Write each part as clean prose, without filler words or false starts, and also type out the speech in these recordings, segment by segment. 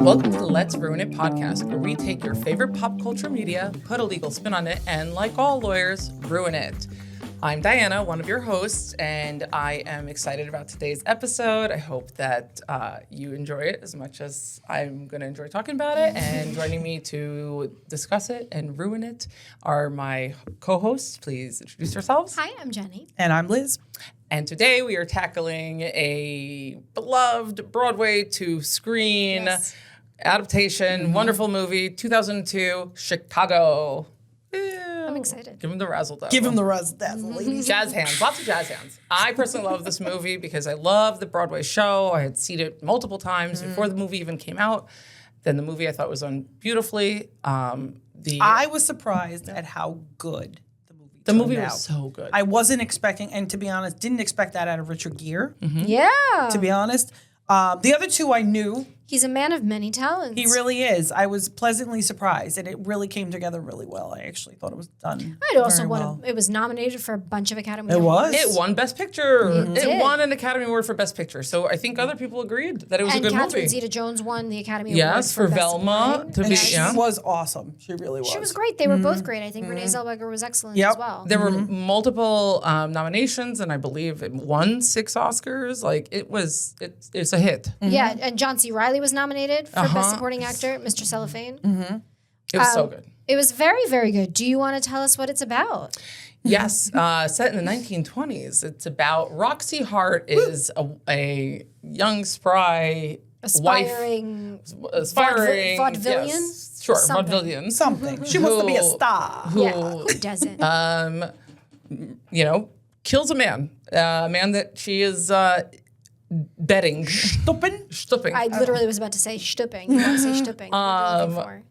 Welcome to the Let's Ruin It podcast, where we take your favorite pop culture media, put a legal spin on it, and like all lawyers, ruin it. I'm Diana, one of your hosts, and I am excited about today's episode. I hope that you enjoy it as much as I'm going to enjoy talking about it. And joining me to discuss it and ruin it are my co-hosts. Please introduce yourselves. Hi, I'm Jenny. And I'm Liz. And today we are tackling a beloved Broadway to screen adaptation, wonderful movie, 2002, Chicago. I'm excited. Give him the Razzle Dazzle. Give him the Razzle Dazzle, ladies. Jazz hands, lots of jazz hands. I personally love this movie because I love the Broadway show. I had seen it multiple times before the movie even came out. Then the movie I thought was done beautifully. I was surprised at how good the movie was so good. I wasn't expecting, and to be honest, didn't expect that out of Richard Gere. Yeah. To be honest. The other two I knew. He's a man of many talents. He really is. I was pleasantly surprised, and it really came together really well. I actually thought it was done It also very won. well. It was nominated for a bunch of Academy It Awards. was? It won Best Picture. It did. won an Academy Award for Best Picture. So I think other people agreed that it was And a good Catherine movie. Zeta-Jones won the Academy Award Yes, for Best Velma Supporting. to And be. she Yeah. was awesome. She really was. She was great. They were both great. I think Renee Zellweger was excellent Yep. as well. There were multiple nominations, and I believe it won 6 Oscars. Like it's a hit. Yeah, and John C. Reilly was nominated for Best Supporting Actor, Mr. Cellophane. It was so good. It was very, very good. Do you want to tell us what it's about? Yes, set in the 1920s. It's about Roxie Hart is a young, spry Aspiring aspiring vaudevillian? Yes, sure, Something. vaudevillian. something. She wants to be a star. Yeah, who doesn't? Kills a man that she is betting. Stupping. I literally was about to say stupping. You want to say stupping. What are you looking for?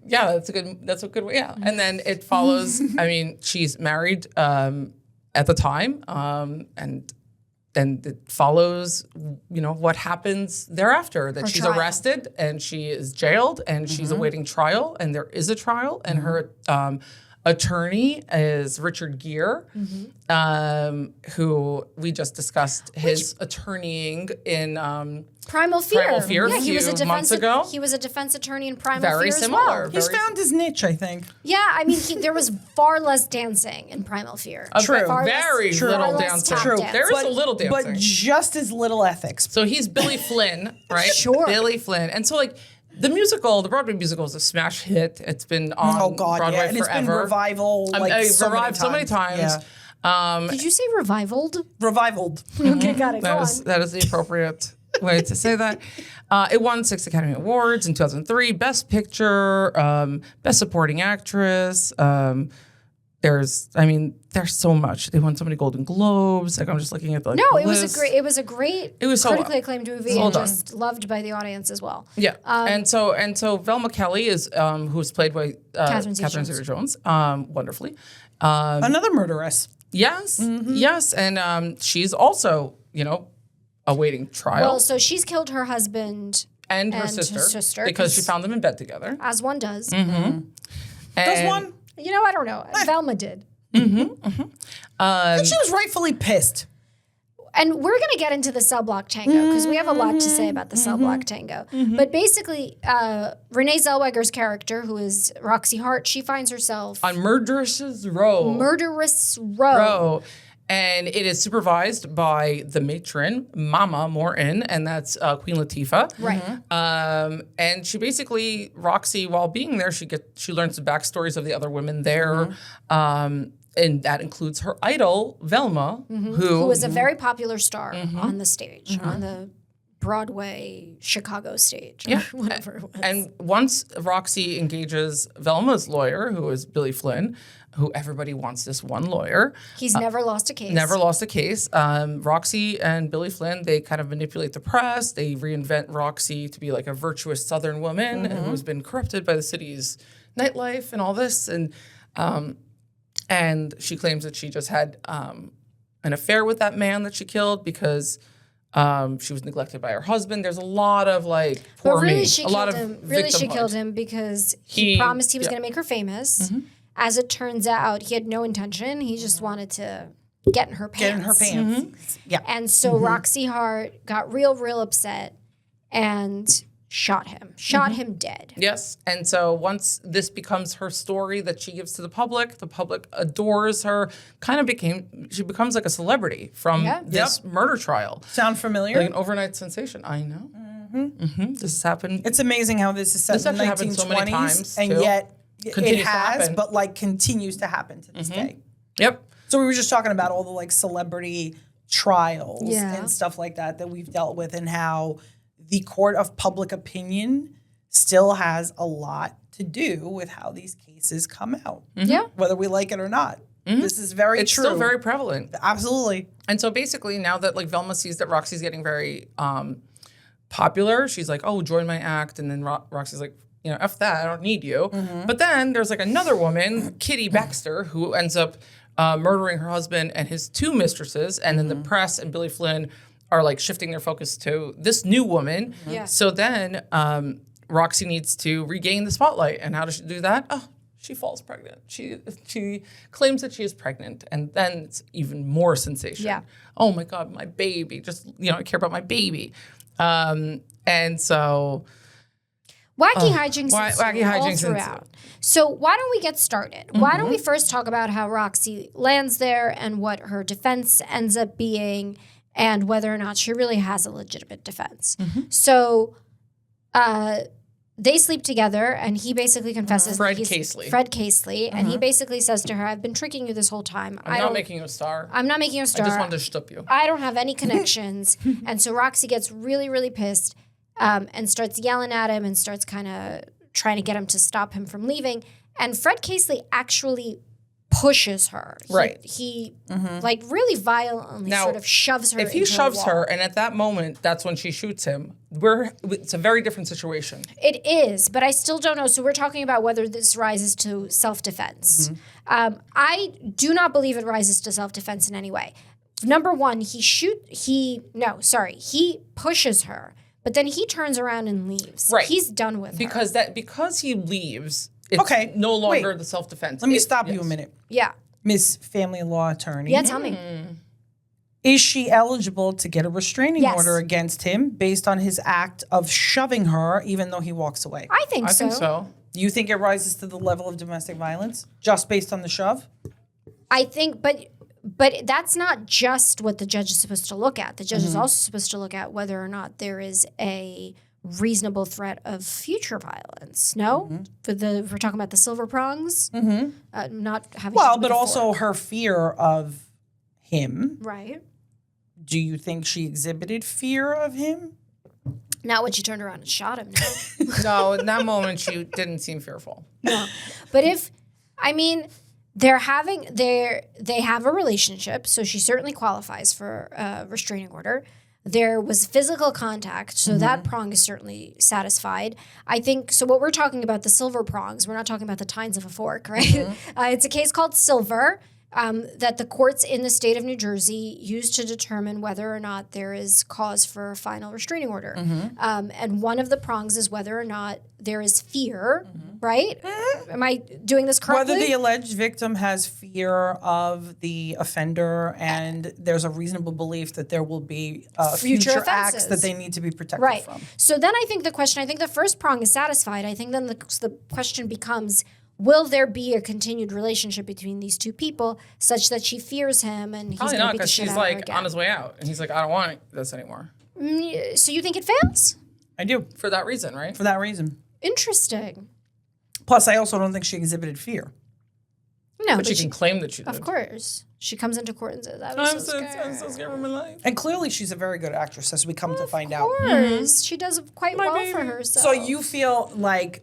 Yeah, that's a good way. Yeah. And then it follows, I mean, she's married at the time, and then it follows, what happens thereafter, that she's trial. arrested and she is jailed and she's awaiting trial, and there is a trial, and her attorney is Richard Gere, who we just discussed his attorneying in Primal Fear. Primal Fear Yeah, a he was a few months defense. ago. He was a defense attorney in Primal Very Fear similar. as well. He's found his niche, I think. Yeah, I mean, there was far less dancing in Primal Fear. True. Far Very less, little far less dancing. tap True. dance. There is a little dancing. But just as little ethics. So he's Billy Flynn, right? Sure. Billy Flynn. And so, like, the Broadway musical is a smash hit. It's been on Broadway and it's been forever. revival Revived so many times. Yeah. Did you say revivaled? Revivaled. Okay, got it. Go on. That is the appropriate way to say that. It won 6 Academy Awards in 2003. Best Picture, Best Supporting Actress. There's so much. They won so many Golden Globes. Like, I'm just looking at the No, the it was list. a great, It was so critically well. acclaimed movie Well and done. just loved by the audience as well. Yeah, and so Velma Kelly is who's played by Catherine Catherine Zeta-Jones. Zeta-Jones, wonderfully. Another murderess. Yes, yes, and she's also awaiting trial, Well, so she's killed her husband, and her and his sister, sister, because she 'cause- found them in bed together. as one does. And, Does one? I don't know. Velma did. And she was rightfully pissed. And we're going to get into the Cell Block Tango because we have a lot to say about the Cell Block Tango. But basically, Renee Zellweger's character, who is Roxie Hart, she finds herself on Murderess Row. Murderess Row. And it is supervised by the matron, Mama Morton, and that's Queen Latifah. Right. And she basically, Roxie, while being there, she learns the backstories of the other women there. And that includes her idol, Velma, Who was a very popular star on the stage, on the Broadway Chicago stage, or whatever it was. And once Roxie engages Velma's lawyer, who is Billy Flynn, who everybody wants this one lawyer. He's never lost a case. Never lost a case. Roxie and Billy Flynn, they kind of manipulate the press. They reinvent Roxie to be like a virtuous Southern woman who's been corrupted by the city's nightlife and all this. And she claims that she just had an affair with that man that she killed because she was neglected by her husband. There's a lot of like, poor But really, me. she A lot killed of him. Really, she victimhood. killed him because he promised he was yeah. going to make her famous. As it turns out, he had no intention. He just wanted to get in her pants. Get in her pants. Yeah. And so Roxie Hart got real upset and shot him dead. Yes. And so once this becomes her story that she gives to the public adores her, she becomes like a celebrity from this murder trial. Sound familiar? Like an overnight sensation. I know. This has happened. It's amazing how this is set in the 1920s, so many times, and too. yet Continues it to has, happen. but like continues to happen to this day. Yep. So we were just talking about all the like celebrity trials Yeah. and stuff like that we've dealt with, and how the court of public opinion still has a lot to do with how these cases come out. Yeah. Whether we like it or not. This is very It's true. still very prevalent. Absolutely. And so basically now that like Velma sees that Roxy's getting very popular, she's like, oh, join my act. And then Roxy's like, you know, F that, I don't need you. But then there's like another woman, Kitty Baxter, who ends up murdering her husband and his 2 mistresses. And then the press and Billy Flynn are like shifting their focus to this new woman. Yeah. So then Roxy needs to regain the spotlight. And how does she do that? Oh, she falls pregnant. She claims that she is pregnant, and then it's even more sensation. Yeah. Oh my God, my baby. Just, you know, I care about my baby. And so Wacky hijinks wacky all hijinks throughout. So why don't we get started? Why don't we first talk about how Roxy lands there and what her defense ends up being, and whether or not she really has a legitimate defense. So they sleep together, and he basically confesses Fred that he's Casely. Fred Casely, and he basically says to her, I've been tricking you this whole time. I'm not making you a star. I'm not making you a star. I just wanted to shtup you. I don't have any connections. And so Roxy gets really, really pissed and starts yelling at him and starts kind of trying to get him to stop him from leaving. And Fred Casely actually pushes her. Right. He like really violently Now, sort of shoves her If he into shoves a her, wall. and at that moment, that's when she shoots him, it's a very different situation. It is, but I still don't know. So we're talking about whether this rises to self-defense. I do not believe it rises to self-defense in any way. Number one, he pushes her, but then he turns around and leaves. Right. He's done with her. Because he leaves, it's Okay, no longer wait. the self-defense. Let me stop you a minute. Yeah. Miss Family Law Attorney. Yeah, tell me. Is she eligible to get a restraining Yes. order against him based on his act of shoving her even though he walks away? I think I so. think so. Do you think it rises to the level of domestic violence just based on the shove? I think, but that's not just what the judge is supposed to look at. The judge is also supposed to look at whether or not there is a reasonable threat of future violence. No? If we're talking about the silver prongs, not having Well, to do but before. also her fear of him. Right. Do you think she exhibited fear of him? Not when she turned around and shot him, no. No, in that moment, she didn't seem fearful. But they have a relationship, so she certainly qualifies for a restraining order. There was physical contact, so that prong is certainly satisfied. I think, so what we're talking about, the silver prongs, we're not talking about the tines of a fork, right? It's a case called Silver that the courts in the state of New Jersey use to determine whether or not there is cause for a final restraining order. And one of the prongs is whether or not there is fear, right? Am I doing this correctly? Whether the alleged victim has fear of the offender and there's a reasonable belief that there will be future acts offenses. that they need to be protected Right. from. So then I think the first prong is satisfied. I think then the question becomes, will there be a continued relationship between these two people such that she fears him and he's Probably going to not, beat the because shit she's out of her like again? on his way out. And he's like, I don't want this anymore. So you think it fails? I do, For that reason, right? for that reason. Interesting. Plus, I also don't think she exhibited fear. No, But she can claim that she did. of course. She comes into court and says, I was I'm so scared. I'm so scared for my life. And clearly, she's a very good actress, as we come to find out. Of course. She does quite well for baby. herself. So you feel like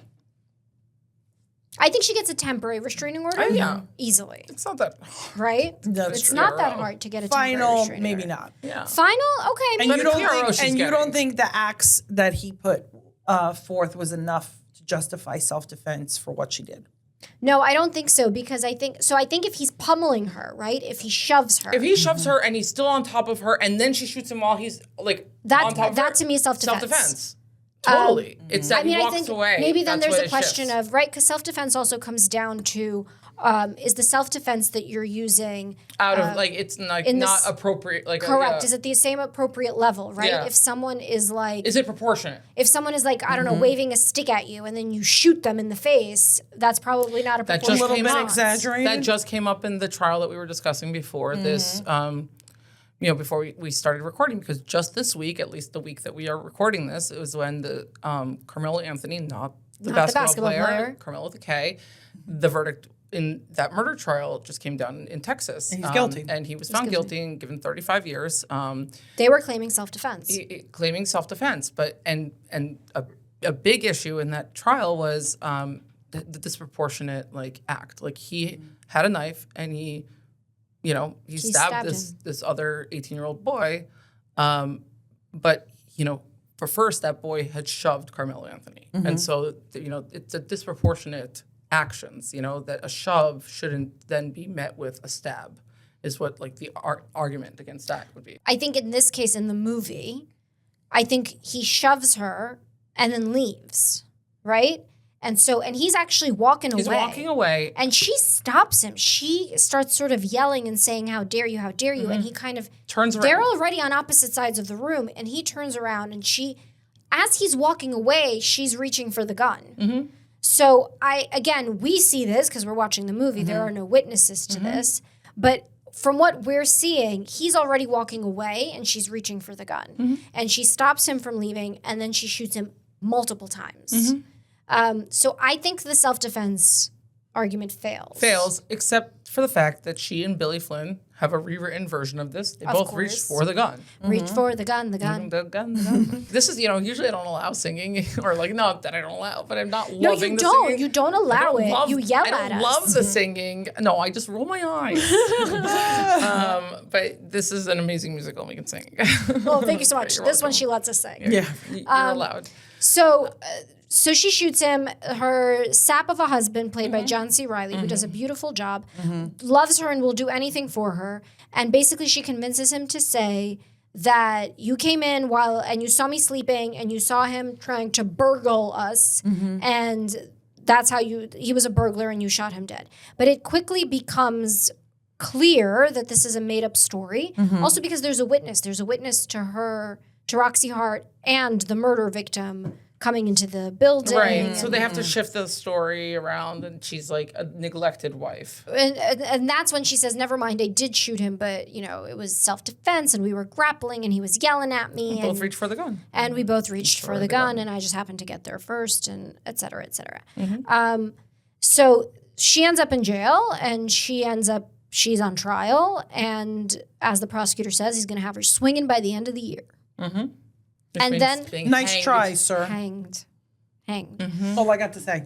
I think she gets a temporary restraining order yeah. easily, It's not that. right? That's It's true. not that hard to get a temporary final, restraining maybe order. not. Yeah. Final? Okay. And But you the don't PRO think, she's and you getting. don't think the acts that he put forth was enough to justify self-defense for what she did. No, I don't think so because I think if he's pummeling her, right? If he shoves her. If he shoves her and he's still on top of her, and then she shoots him while he's like That- on top of that her, to me is self-defense. Self-defense. Totally. It's that he I walks think away. maybe then That's there's what a it question shifts. of, right, because self-defense also comes down to, is the self-defense that you're using out of like it's like not appropriate? Like correct? Is it the same appropriate level, right? Yeah. If someone is like, is it proportionate? if someone is like, I don't know, waving a stick at you and then you shoot them in the face, that's probably not a proportionate. A little bit exaggerated. That just came up in the trial that we were discussing before this. Before we started recording, because just this week, at least the week that we are recording this, it was when the Carmelo Anthony, not the basketball player, Carmelo with a K, the verdict in that murder trial just came down in Texas. And he's guilty. And he was found guilty and given 35 years. They were claiming self-defense. Claiming self-defense. But and a big issue in that trial was the disproportionate act. Like he had a knife and he stabbed this other 18-year-old boy. But for first, that boy had shoved Carmelo Anthony. And so, it's a disproportionate actions, that a shove shouldn't then be met with a stab is what the argument against that would be. I think in this case, in the movie, I think he shoves her and then leaves, right? And he's actually walking away. He's walking away. And she stops him. She starts sort of yelling and saying, how dare you, how dare you? And he kind of turns around. They're already on opposite sides of the room. And he turns around and as he's walking away, she's reaching for the gun. So we see this because we're watching the movie. There are no witnesses to this. But from what we're seeing, he's already walking away and she's reaching for the gun. And she stops him from leaving and then she shoots him multiple times. So I think the self-defense argument fails. Fails, except for the fact that she and Billy Flynn have a rewritten version of this. They both reached for the gun. Reach for the gun, the gun. The gun. This is, usually I don't allow singing or not that I don't allow, but I'm not loving the singing. You don't allow it. You yell at us. I don't love the singing. No, I just roll my eyes. But this is an amazing musical and we can sing. Well, thank you so much. This one she lets us sing. Yeah, you're allowed. So she shoots him. Her sap of a husband, played by John C. Reilly, who does a beautiful job, loves her and will do anything for her. And basically she convinces him to say that you came in and you saw me sleeping and you saw him trying to burgle us. And that's how he was a burglar and you shot him dead. But it quickly becomes clear that this is a made-up story. Also because there's a witness. There's a witness to Roxie Hart and the murder victim coming into the building. Right. So they have to shift the story around and she's like a neglected wife. And that's when she says, never mind, I did shoot him, but, it was self-defense and we were grappling and he was yelling at me. Both reached for the gun. And we both reached for the gun and I just happened to get there first and et cetera, et cetera. So she ends up in jail and she's on trial. And as the prosecutor says, he's going to have her swinging by the end of the year. And then, nice try, sir. Hanged. All I got to say.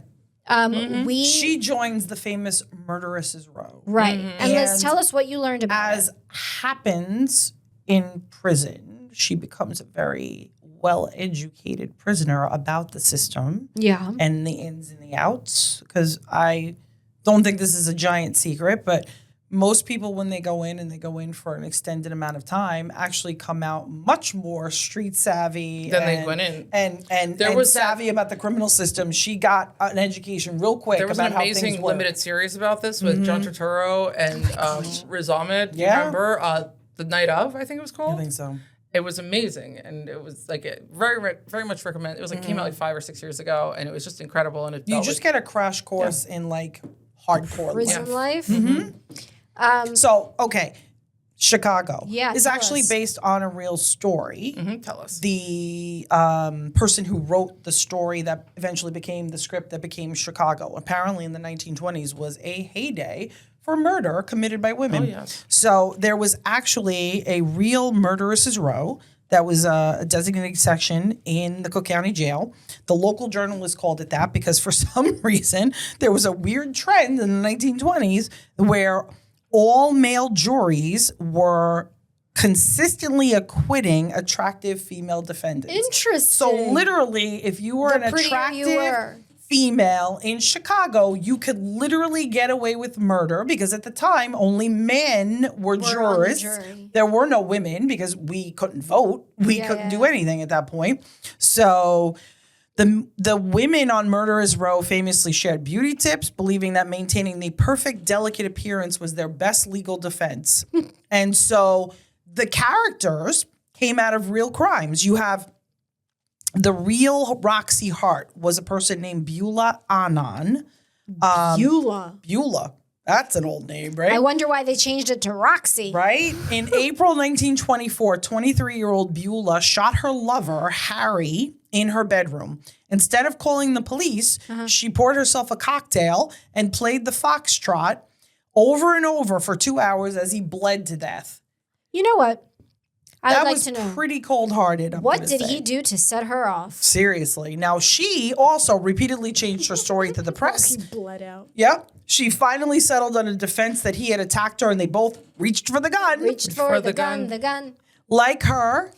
She joins the famous Murderess Row. Right. And Liz, tell us what you learned about it. As happens in prison, she becomes a very well-educated prisoner about the system. Yeah. And the ins and the outs. Because I don't think this is a giant secret, but most people, when they go in for an extended amount of time, actually come out much more street savvy than they went in, and savvy about the criminal system. She got an education real quick. There was about an amazing limited series about this with John Turturro and Riz Ahmed. Do you remember The Night of? I think it was called. I think so. It was amazing, and it was very, very much recommend. It was came out 5 or 6 years ago, and it was just incredible. And you just get a crash course in hardcore prison life. Chicago is actually based on a real story. Tell us. The person who wrote the story that eventually became the script that became Chicago, apparently in the 1920s, was a heyday for murder committed by women. Oh, yes. So there was actually a real Murderess Row that was a designated section in the Cook County Jail. The local journalist called it that because for some reason there was a weird trend in the 1920s where all male juries were consistently acquitting attractive female defendants. Interesting. So literally, if you were an attractive female in Chicago, you could literally get away with murder because at the time, only men were jurors. There were no women because we couldn't vote. We couldn't do anything at that point. So The women on Murderess Row famously shared beauty tips, believing that maintaining the perfect, delicate appearance was their best legal defense. And so the characters came out of real crimes. You have the real Roxie Hart was a person named Beulah Annan. Beulah. That's an old name, right? I wonder why they changed it to Roxie. Right? In April 1924, 23-year-old Beulah shot her lover, Harry, in her bedroom. Instead of calling the police, she poured herself a cocktail and played the foxtrot over and over for 2 hours as he bled to death. You know what? I'd like to That know. was pretty cold-hearted. What did he do to set her off? Seriously. Now, she also repeatedly changed her story to the press. He bled out. Yep. She finally settled on a defense that he had attacked her and they both reached for the gun. Reached for the gun. Like her,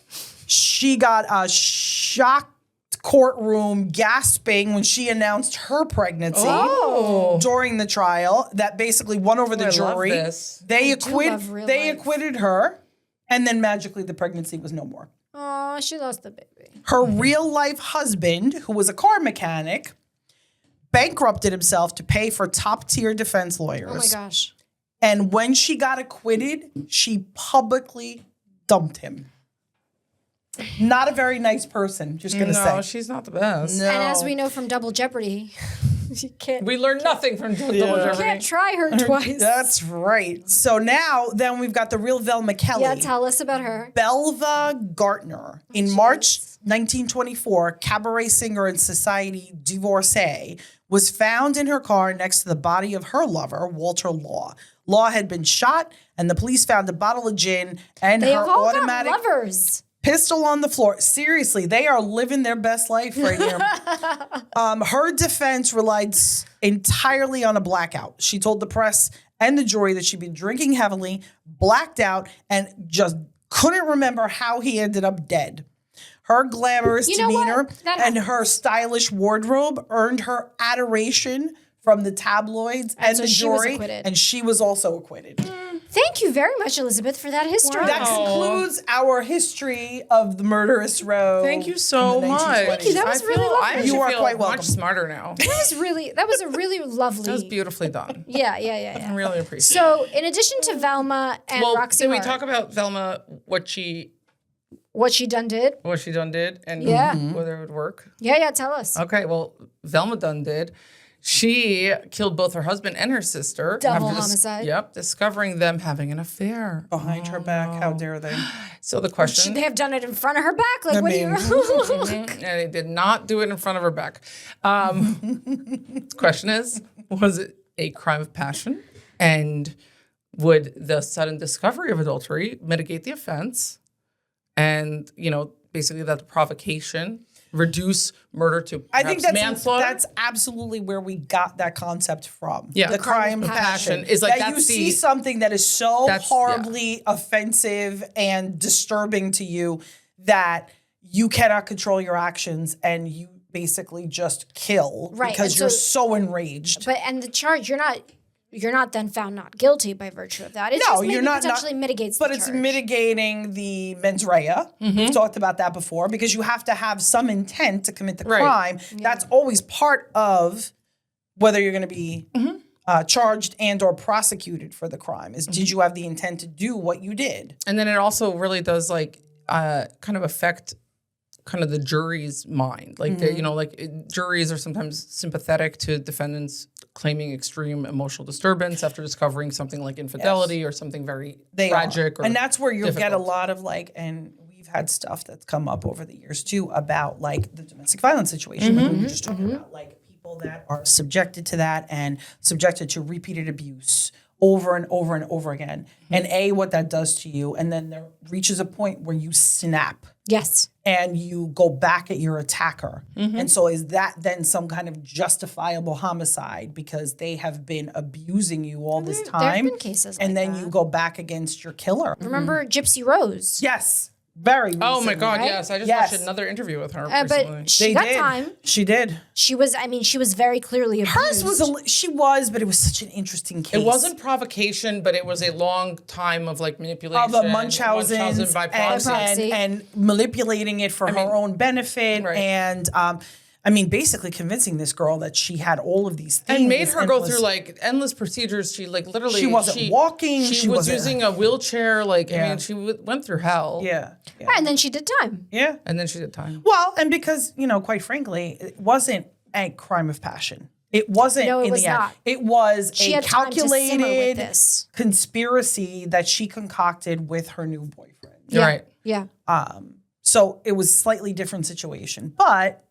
she got a shocked courtroom gasping when she announced her pregnancy during the trial. That basically won over the jury. Love this. They life. acquitted her, and then magically the pregnancy was no more. Oh, she lost the baby. Her real life husband, who was a car mechanic, bankrupted himself to pay for top tier defense lawyers. Oh my gosh. And when she got acquitted, she publicly dumped him. Not a very nice person, just gonna say. No, she's not the best. No. And as we know from Double Jeopardy, you can't. We learned nothing from Double You Jeopardy. can't try her twice. That's right. So now, then we've got the real Velma Kelly. Yeah, tell us about her. Belva Gartner. In March 1924, cabaret singer and society divorcee was found in her car next to the body of her lover, Walter Law. Law had been shot, and the police found a bottle of gin and They her have all automatic got lovers. pistol on the floor. Seriously, they are living their best life right here. Her defense relied entirely on a blackout. She told the press and the jury that she'd been drinking heavily, blacked out, and just couldn't remember how he ended up dead. Her glamorous You know what? demeanor That and happens. her stylish wardrobe earned her adoration from the tabloids and so the she was jury, acquitted. and she was also acquitted. Thank you very much, Elizabeth, for that history. That concludes our history of the Murderess Row. Thank you so in the much. 1920s. Thank you. That was really lovely. I actually You are feel quite much welcome. smarter now. That was a really lovely. That was beautifully done. Yeah. I really appreciate it. So, in addition to Velma and Well, Roxie can we Hart, talk about Velma, what she done did? did, and Yeah. whether it would work? Yeah, tell us. Okay, well, Velma done did. She killed both her husband and her sister. Double after homicide. Yep, discovering them having an affair. Behind her back, how dare they? So the Should question, they have done it in front of her back? Like, I what mean- do you? and they did not do it in front of her back. The question is, was it a crime of passion? And would the sudden discovery of adultery mitigate the offense? And, basically that the provocation reduce murder to I perhaps think manslaughter? that's absolutely where we got that concept from. Yeah. The crime of passion is like that you that's see the- something that is so That's- horribly offensive and disturbing to you that you cannot control your actions and you basically just kill Right, because and you're so- so enraged. And the charge, you're not then found not guilty by virtue of that. It's No, just maybe you're not- potentially mitigates But the it's charge. mitigating the mens rea. We've talked about that before because you have to have some intent to commit the Right. crime. That's always part of whether you're going to be charged and or prosecuted for the crime. Is did you have the intent to do what you did? And then it also really does kind of affect kind of the jury's mind. Like, juries are sometimes sympathetic to defendants claiming extreme emotional disturbance after discovering something like infidelity or something very tragic. And that's where you'll get a difficult. lot of and we've had stuff that's come up over the years too about the domestic violence situation. Like we were just talking about people that are subjected to that and subjected to repeated abuse over and over and over again. And what that does to you. And then there reaches a point where you snap. Yes. And you go back at your attacker. And so is that then some kind of justifiable homicide because they have been abusing you all this There have time? been cases and like then that. you go back against your killer. Remember Gypsy Rose? Yes. Very recently. Oh my God, right? yes. I just Yes. watched another interview with her recently. But she They got did. time. She did. She was very clearly abused. Hers but it was such an interesting case. It wasn't provocation, but it was a long time of manipulation. of a Munchausen by and, proxy. proxy. and manipulating it for her own benefit. Right. And basically convincing this girl that she had all of these things. And made her go through like endless procedures. She like literally. She wasn't walking. She was using a wheelchair. Like, Yeah. I mean, she went through hell. Yeah. And then she did time. Yeah. And then she did time. Well, and because, quite frankly, it wasn't a crime of passion. It wasn't No, it in was the end. not. It was She a had time to simmer with calculated this. conspiracy that she concocted with her new boyfriend. You're right. Yeah. So it was a slightly different situation. But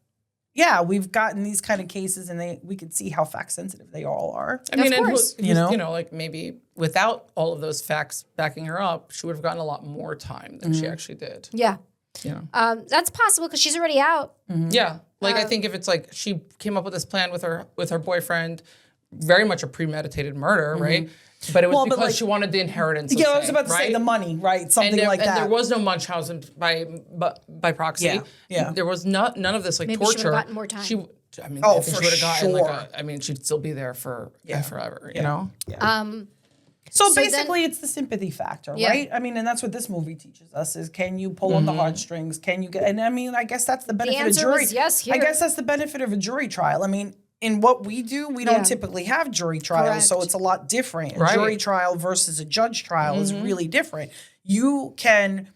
yeah, we've gotten these kind of cases and we could see how fact sensitive they all are. I mean, Of course. and like maybe without all of those facts backing her up, she would have gotten a lot more time than she actually did. Yeah. You know? That's possible because she's already out. Yeah. Like I think if it's like she came up with this plan with her boyfriend, very much a premeditated murder, right? But it was because like, she wanted the inheritance. Yeah, I was about to say the money, right? Something like that. And there was no Munchausen by proxy. Yeah, yeah. There was none of this like Maybe she torture. would've gotten more time. Oh, I think for she would have gotten sure. she'd still be there for forever, you know? Yeah. So basically, it's the sympathy factor, right? I mean, and that's what this movie teaches us: is can you pull on the heartstrings? Can you get? And I mean, I guess that's the benefit of answer jury. was yes here. I guess that's the benefit of a jury trial. I mean, in what we do, we don't typically have jury trials, so Correct. it's a lot different. A Right. jury trial versus a judge trial is really different. You can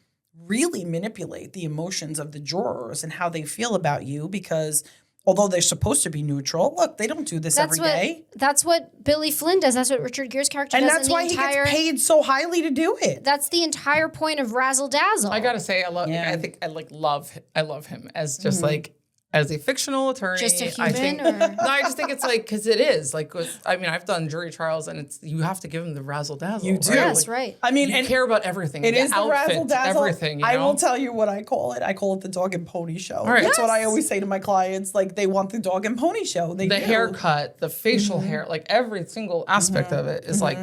really manipulate the emotions of the jurors and how they feel about you because. Although they're supposed to be neutral, look, they don't do this every day. That's what Billy Flynn does. That's what Richard Gere's character And does. that's why he gets paid so highly to do it. That's the entire point of Razzle Dazzle. I gotta say, I love him as just like as a fictional attorney. Just a I human, think, or- No, I just think it's like because it is like I've done jury trials and it's you have to give them the razzle dazzle. You do. right? Yes, Like, right. I mean, You and care about everything. it is the outfit, razzle dazzle. everything. You know? I will tell you what I call it. I call it the dog and pony show. right. That's what I always say to my clients. Like they want the dog and pony show. They The do. haircut, the facial hair, like every single aspect of it is like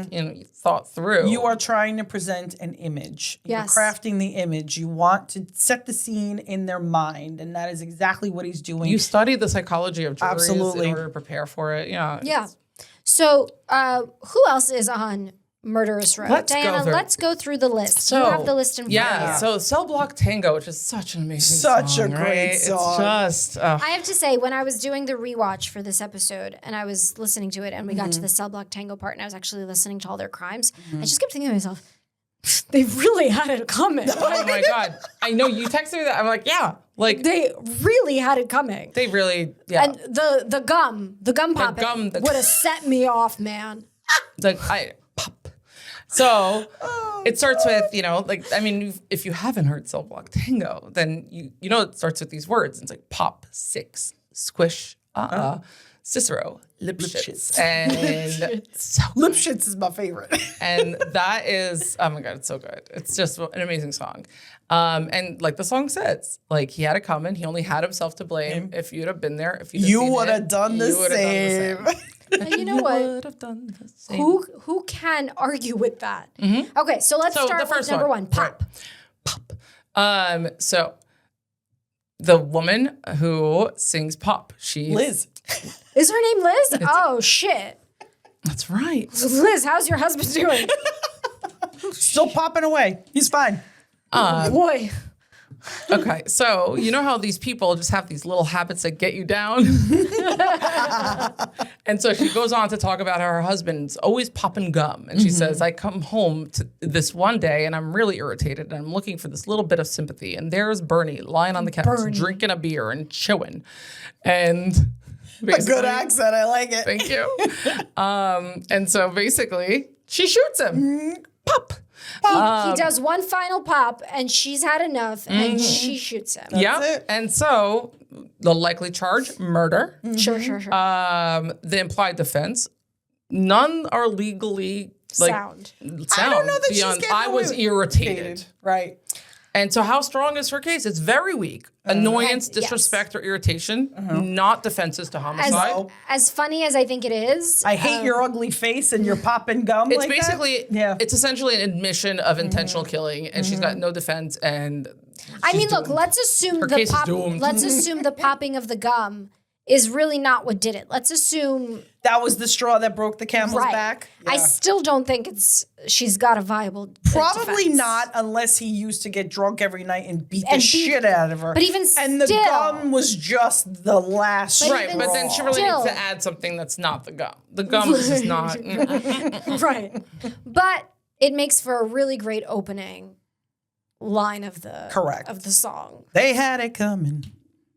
thought through. You are trying to present an image. Yes. You're crafting the image. You want to set the scene in their mind, and that is exactly what he's doing. You study the psychology of juries Absolutely. in order to prepare for it. Yeah. Yeah. So who else is on Murderess Row? Let's go Diana, through. let's go through the list. You have the list in front of you. So Cell Block Tango, which is such an amazing Such song, a great right? song. It's just I have to say, when I was doing the rewatch for this episode and I was listening to it and we got to the Cell Block Tango part and I was actually listening to all their crimes, I just kept thinking to myself, they really had it coming. oh my God. I know you texted me that. I'm like, yeah. Like They really had it coming. they really, yeah. And the gum popping gum, would have set me off, man. Pop. So it starts with, if you haven't heard Cell Block Tango, then you know it starts with these words. It's like pop, six, squish, Cicero, Lipschitz. And so Lipschitz is my favorite. and that is, oh my God, it's so good. It's just an amazing song. And like the song says, like he had it coming. He only had himself to blame. If you'd have been there, if You would have done the same. And you know what? Would have done the same. Who can argue with that? Okay, so let's So start the with first number one. one. Pop. Pop. So the woman who sings pop, she's Liz. Is her name Liz? Oh shit. That's right. Liz, how's your husband doing? Still popping away. He's fine. Boy. Okay, so you know how these people just have these little habits that get you down? And so she goes on to talk about how her husband's always popping gum. And she says, I come home to this one day and I'm really irritated and I'm looking for this little bit of sympathy. And there's Bernie lying on the couch, drinking a beer and chewing. And A good accent. I like it. thank you. And so basically, she shoots him. Pop. He does one final pop and she's had enough and she shoots him. Yeah. it. And so the likely charge, murder. Sure. The implied defense, none are legally Sound. I don't know that she's getting I was away irritated. Right. And so how strong is her case? It's very weak. Annoyance, Yes. disrespect, or irritation, not defenses to homicide. As funny as I think it is, I hate your ugly face and your popping gum. It's like basically, that. it's essentially an admission of intentional killing, and she's got no defense. And I she's mean, look, doomed. let's assume Her the case is pop. doomed. Let's assume the popping of the gum is really not what did it. Let's assume That was the straw that broke the camel's back. I Yeah. still don't think she's got a viable Probably defense. not, unless he used to get drunk every night and beat the And beat- shit out of her. but even and the still- gum was just the last But Right, even but then she really still- needs to add something that's not the gum. The gum is just not. Right. But it makes for a really great opening line of the Correct. of the song. They had it coming.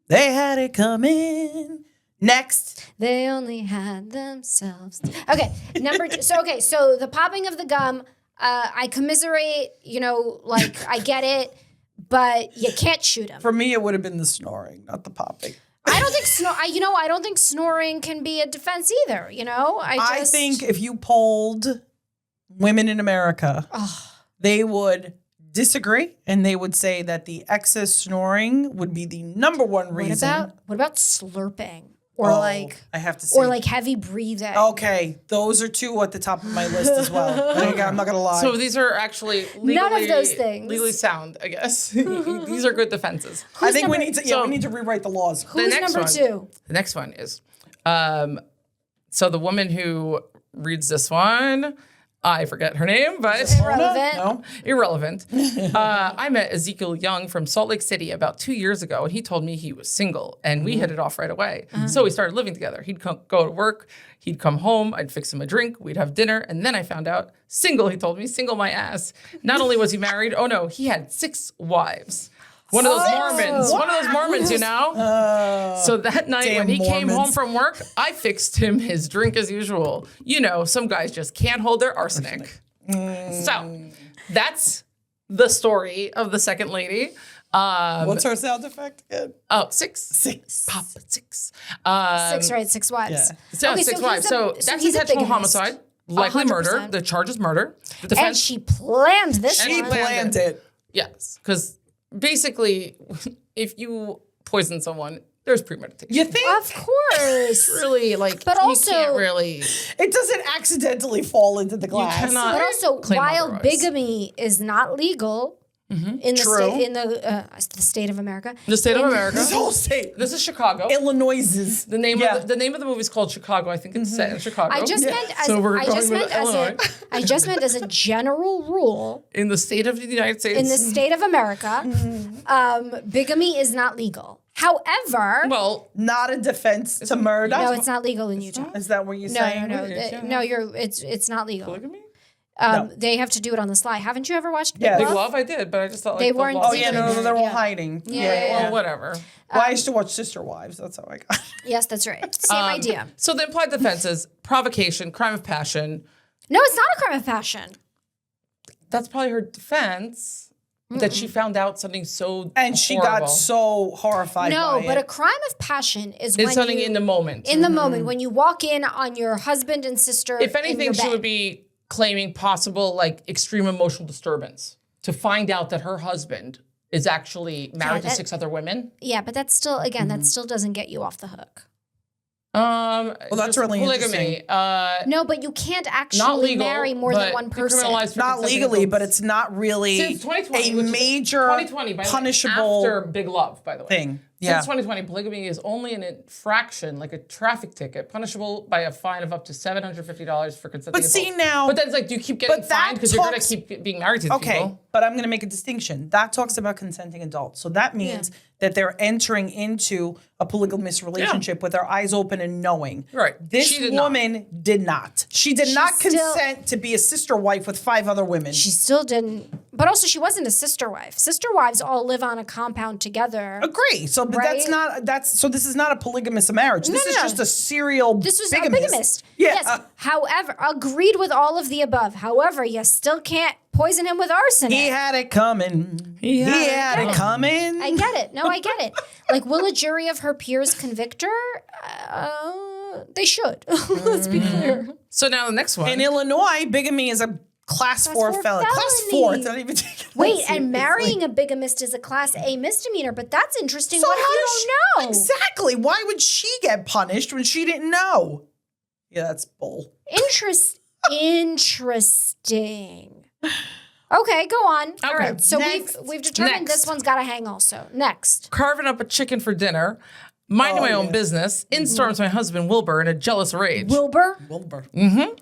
They had it coming. Next. They only had themselves. Okay, number two. So the popping of the gum, I commiserate, like I get it, but you can't shoot him. For me, it would have been the snoring, not the popping. I don't think I don't think snoring can be a defense either, I think if you polled women in America, they would disagree, and they would say that the excess snoring would be the number one reason. What about slurping? Or I have to say. or like heavy breathing. Okay, those are two at the top of my list as well. I'm not gonna lie. So these are actually legally, None of those things. legally sound, I guess. These are good defenses. I think we number- need to. We need to rewrite the laws. Who's next number one. two? The next one is, so the woman who reads this one, I forget her name, but Irrelevant. No. irrelevant. I met Ezekiel Young from Salt Lake City about 2 years ago, and he told me he was single, and we hit it off right away. So we started living together. He'd go to work, he'd come home, I'd fix him a drink, we'd have dinner, and then I found out single. He told me, single my ass. Not only was he married, oh no, he had 6 wives. One of those Mormons. One of those Mormons, So that night Damn when he came home Mormons. from work, I fixed him his drink as usual. Some guys just can't hold their arsenic. So that's the story of the second lady. What's her sound effect again? Oh, 6. 6. Pop 6. 6, right? 6 wives. Yeah. So Okay, 6 so wives. he's So a- that's so he's a intentional bigamist. homicide, likely murder. 100%. The charge is murder. The And defense, she planned this She one. Planned it. yes, because basically, if you poison someone, there's premeditation. You think Of course. Really, like, But you also- can't really. it doesn't accidentally fall into the glass? cannot- But also, claim while otherwise. bigamy is not legal in the True. state the state of America, The state of America. This whole state. This is Chicago. Illinois's. The name Yeah. of the name of the movie is called Chicago. I think it's set in Chicago. I just meant as So we're I going just with meant as Illinois. I just meant as a general rule in the state of the United States. in the state of America, bigamy is not legal. However, well, Not a defense to murder. no, it's not legal in Utah. Is that what you're No, saying? no, Yeah. no. It's not legal. polygamy? They have to do it on the sly. Haven't you ever watched Big Yeah. Big Love? Love, I did, but I just thought like They the weren't law- Oh yeah, no, they're all Yeah. hiding. Yeah. Well, whatever. Well, I used to watch Sister Wives. That's how I got. Yes, that's right. Same idea. So the implied defense is provocation, crime of passion. No, it's not a crime of passion. That's probably her defense. That she found out something so And she horrible. got so horrified. No, by but it. a crime of passion is It's when something you, in the moment. in the moment when you walk in on your husband and sister. If in anything, your she bed. would be claiming possible like extreme emotional disturbance to find out that her husband is actually married to that- 6 other women. Yeah, but that's still that still doesn't get you off the hook. Well, that's just really polygamy. No, but you can't Not actually legal, marry more but than one person. decriminalized for not consenting legally, adults. but it's not really Since 2020, a which is major 2020, by the way, punishable after Big Love, by the way. thing. Yeah. Since 2020, polygamy is only an infraction, like a traffic ticket, punishable by a fine of up to $750 for consenting But see adults. now- But then it's like, do you keep getting but that fined because you're going talks- to keep being married to these Okay, people? but I'm going to make a distinction. That talks about consenting adults. So that means that they're entering into a polygamous relationship with their eyes open and knowing. Right. This She did not. woman did not. She did not still- consent to be a sister wife with 5 other women. She still didn't. But also, she wasn't a sister wife. Sister wives all live on a compound together. Agree. So, but that's Right? not. So this is not a polygamous marriage. This is no. just a serial. This was bigamist. a bigamist. Yeah. Yes. However, agreed with all of the above. However, you still can't poison him with arsenic. He had it coming. He had it coming. I get it. No, I get it. Like, will a jury of her peers convict her? They should. Let's be clear. So now the next one. In Illinois, bigamy is a class 4 felony. Class 4. It's not even taken Wait, seriously. and marrying a bigamist is a class A misdemeanor, but that's interesting. So what if how you does she, don't know? Exactly. Why would she get punished when she didn't know? Yeah, that's bull. Interesting. Okay, go on. All Okay, right. So next. we've determined Next. this one's got to hang also. Next. Carving up a chicken for dinner. minding my own business, in storms my husband Wilbur in a jealous rage. Wilbur?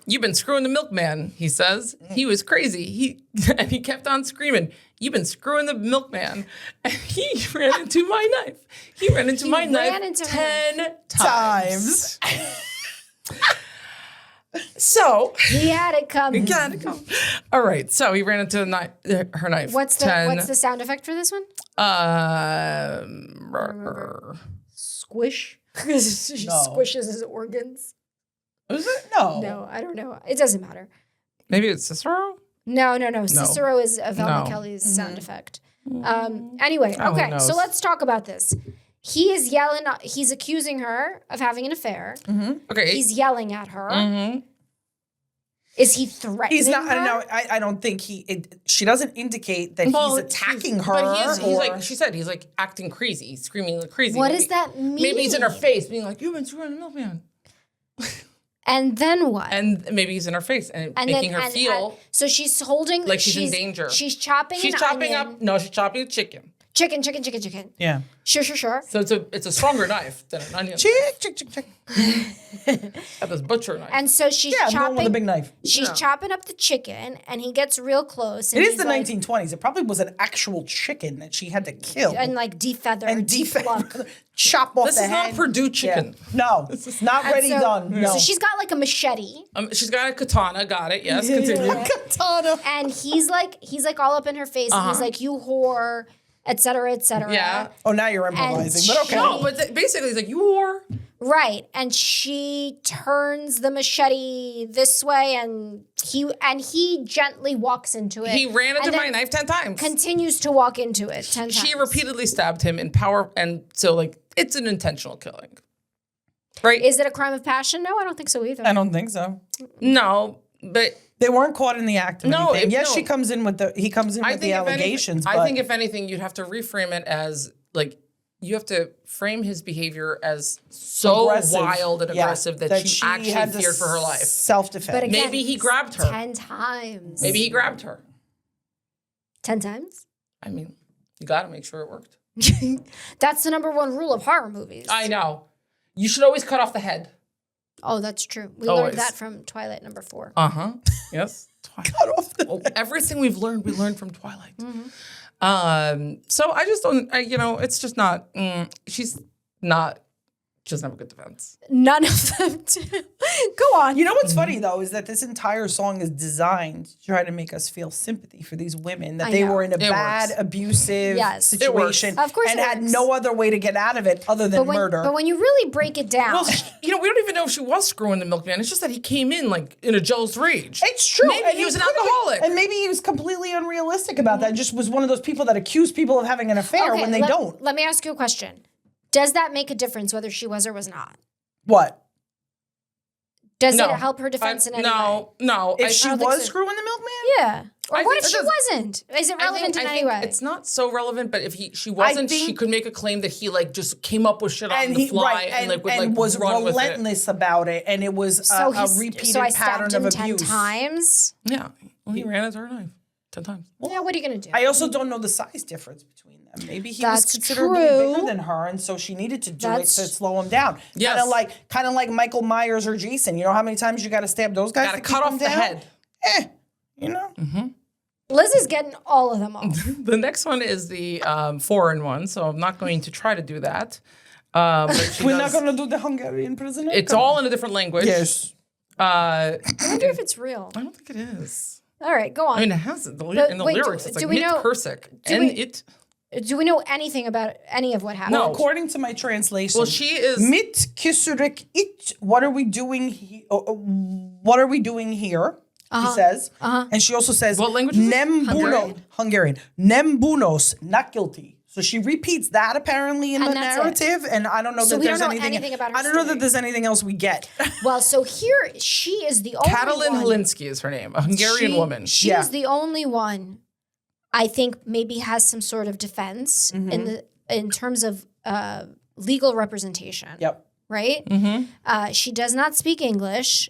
You've been screwing the milkman, he says. He was crazy. And he kept on screaming, you've been screwing the milkman. And he ran into my knife. He ran into my knife 10 times. So He had it coming. all right. So he ran into her knife. What's the sound effect for this one? Squish. Because she squishes his organs. Is it? No. No, I don't know. It doesn't matter. Maybe it's Cicero? No. Cicero is Velma Kelly's sound effect. Anyway, okay, so let's talk about this. He is yelling. He's accusing her of having an affair. Okay. He's yelling at her. Is he threatening He's not. her? No, I don't think she doesn't indicate that he's attacking her. But he's like, she said, he's like acting crazy. He's screaming like crazy. What does that mean? Maybe he's in her face being like, you've been screwing the milkman. And then what? And maybe he's in her face and making her feel. So she's holding. Like she's in danger. She's chopping She's chopping up. No, she's chopping chicken. Chicken. Yeah. Sure. So it's a stronger knife than an onion. Chick. At this butcher knife. And so she's Yeah, the one chopping with a big knife. She's chopping up the chicken, and he gets real close. And It is the 1920s. It probably was an actual chicken that she had to kill and like defeather and defluck. chop off This the is head. not Purdue chicken. Yeah. No, it's not ready done. No. So she's got like a machete, She's got a katana. Got it. Yes. Continue. Katana. and he's like all up in her face, and he's like, "You whore," etc., etc. Yeah. Oh, now you're improvising, but okay. No, but basically, he's like, you whore. Right, and she turns the machete this way, and he gently walks into it. He ran into my knife 10 times. Continues to walk into it 10 times. She repeatedly stabbed him in power, and so like it's an intentional killing, right? Is it a crime of passion? No, I don't think so either. I don't think so. No, but They weren't caught in the act of anything. Yes, no. he comes in with the allegations. I think if anything, you'd have to reframe it as like you have to frame his behavior as so aggressive. wild and aggressive that she actually had feared for her life. Self-defense. But again, Maybe he grabbed her. 10 times. Maybe he grabbed her. 10 times? I mean, you got to make sure it worked. That's the number one rule of horror movies. I know. You should always cut off the head. Oh, that's true. We Always. learned that from Twilight number 4. Yes. cut off the Everything we learned from Twilight. So I just don't, it's just not, she doesn't have a good defense. None of them do. Go on. You know what's funny though is that this entire song is designed to try to make us feel sympathy for these women that they were in a bad, abusive situation, Of course, and had no other way to get out of it other than murder. But when you really break it down, Well, we don't even know if she was screwing the milkman. It's just that he came in like in a jealous rage. It's true. Maybe and he was an could've been- alcoholic. and maybe he was completely unrealistic about that. Just was one of those people that accuse people of having an affair when they don't. Let me ask you a question. Does that make a difference whether she was or was not? What? Does it help her defense in any way? No. If she don't think was so. screwing the milkman? Yeah. Or I what think if she it does. wasn't? Is it relevant in any way? It's not so relevant, but if she wasn't, think- she could make a claim that he like just came up with shit on the fly and like would like was run with it. relentless about it, and it was a repeated I pattern stabbed of him abuse. 10 times. Yeah. Well, he ran into her knife 10 times. Yeah, what are you going to do? I also don't know the size difference between them. Maybe he was That's considerably true. bigger than her, and so she needed to do it to That's- slow him down. Yes. Kind of like Michael Myers or Jason. You know how many times you got to stab those guys? Gotta to cut keep off them the down? head. You know. Liz is getting all of them off. The next one is the foreign one, so I'm not going to try to do that. But she We're does- not going to do the Hungarian prisoner. It's all in a different language. Yes. I wonder if it's real. I don't think it is. All right, go on. I mean, it has in the wait, lyrics. It's do like we mit know- Kursic. do And we- it. Do we know anything about any of what happened? No. According to my translation. Well, she is. Mit Kisurek it. What are we doing? What are we doing here? He says, and she also says, What language is this? Nembuno, Hungarian. Nembunos, not guilty. So she repeats that apparently in And the that's narrative, and I don't know So that we there's don't know anything. anything about her I don't know story. that there's anything else we get. Well, so here she is the only Katalin one. Halinsky is her name, a Hungarian woman. She is the only one I think maybe has some sort of defense in terms of legal representation. Yep. Right? She does not speak English.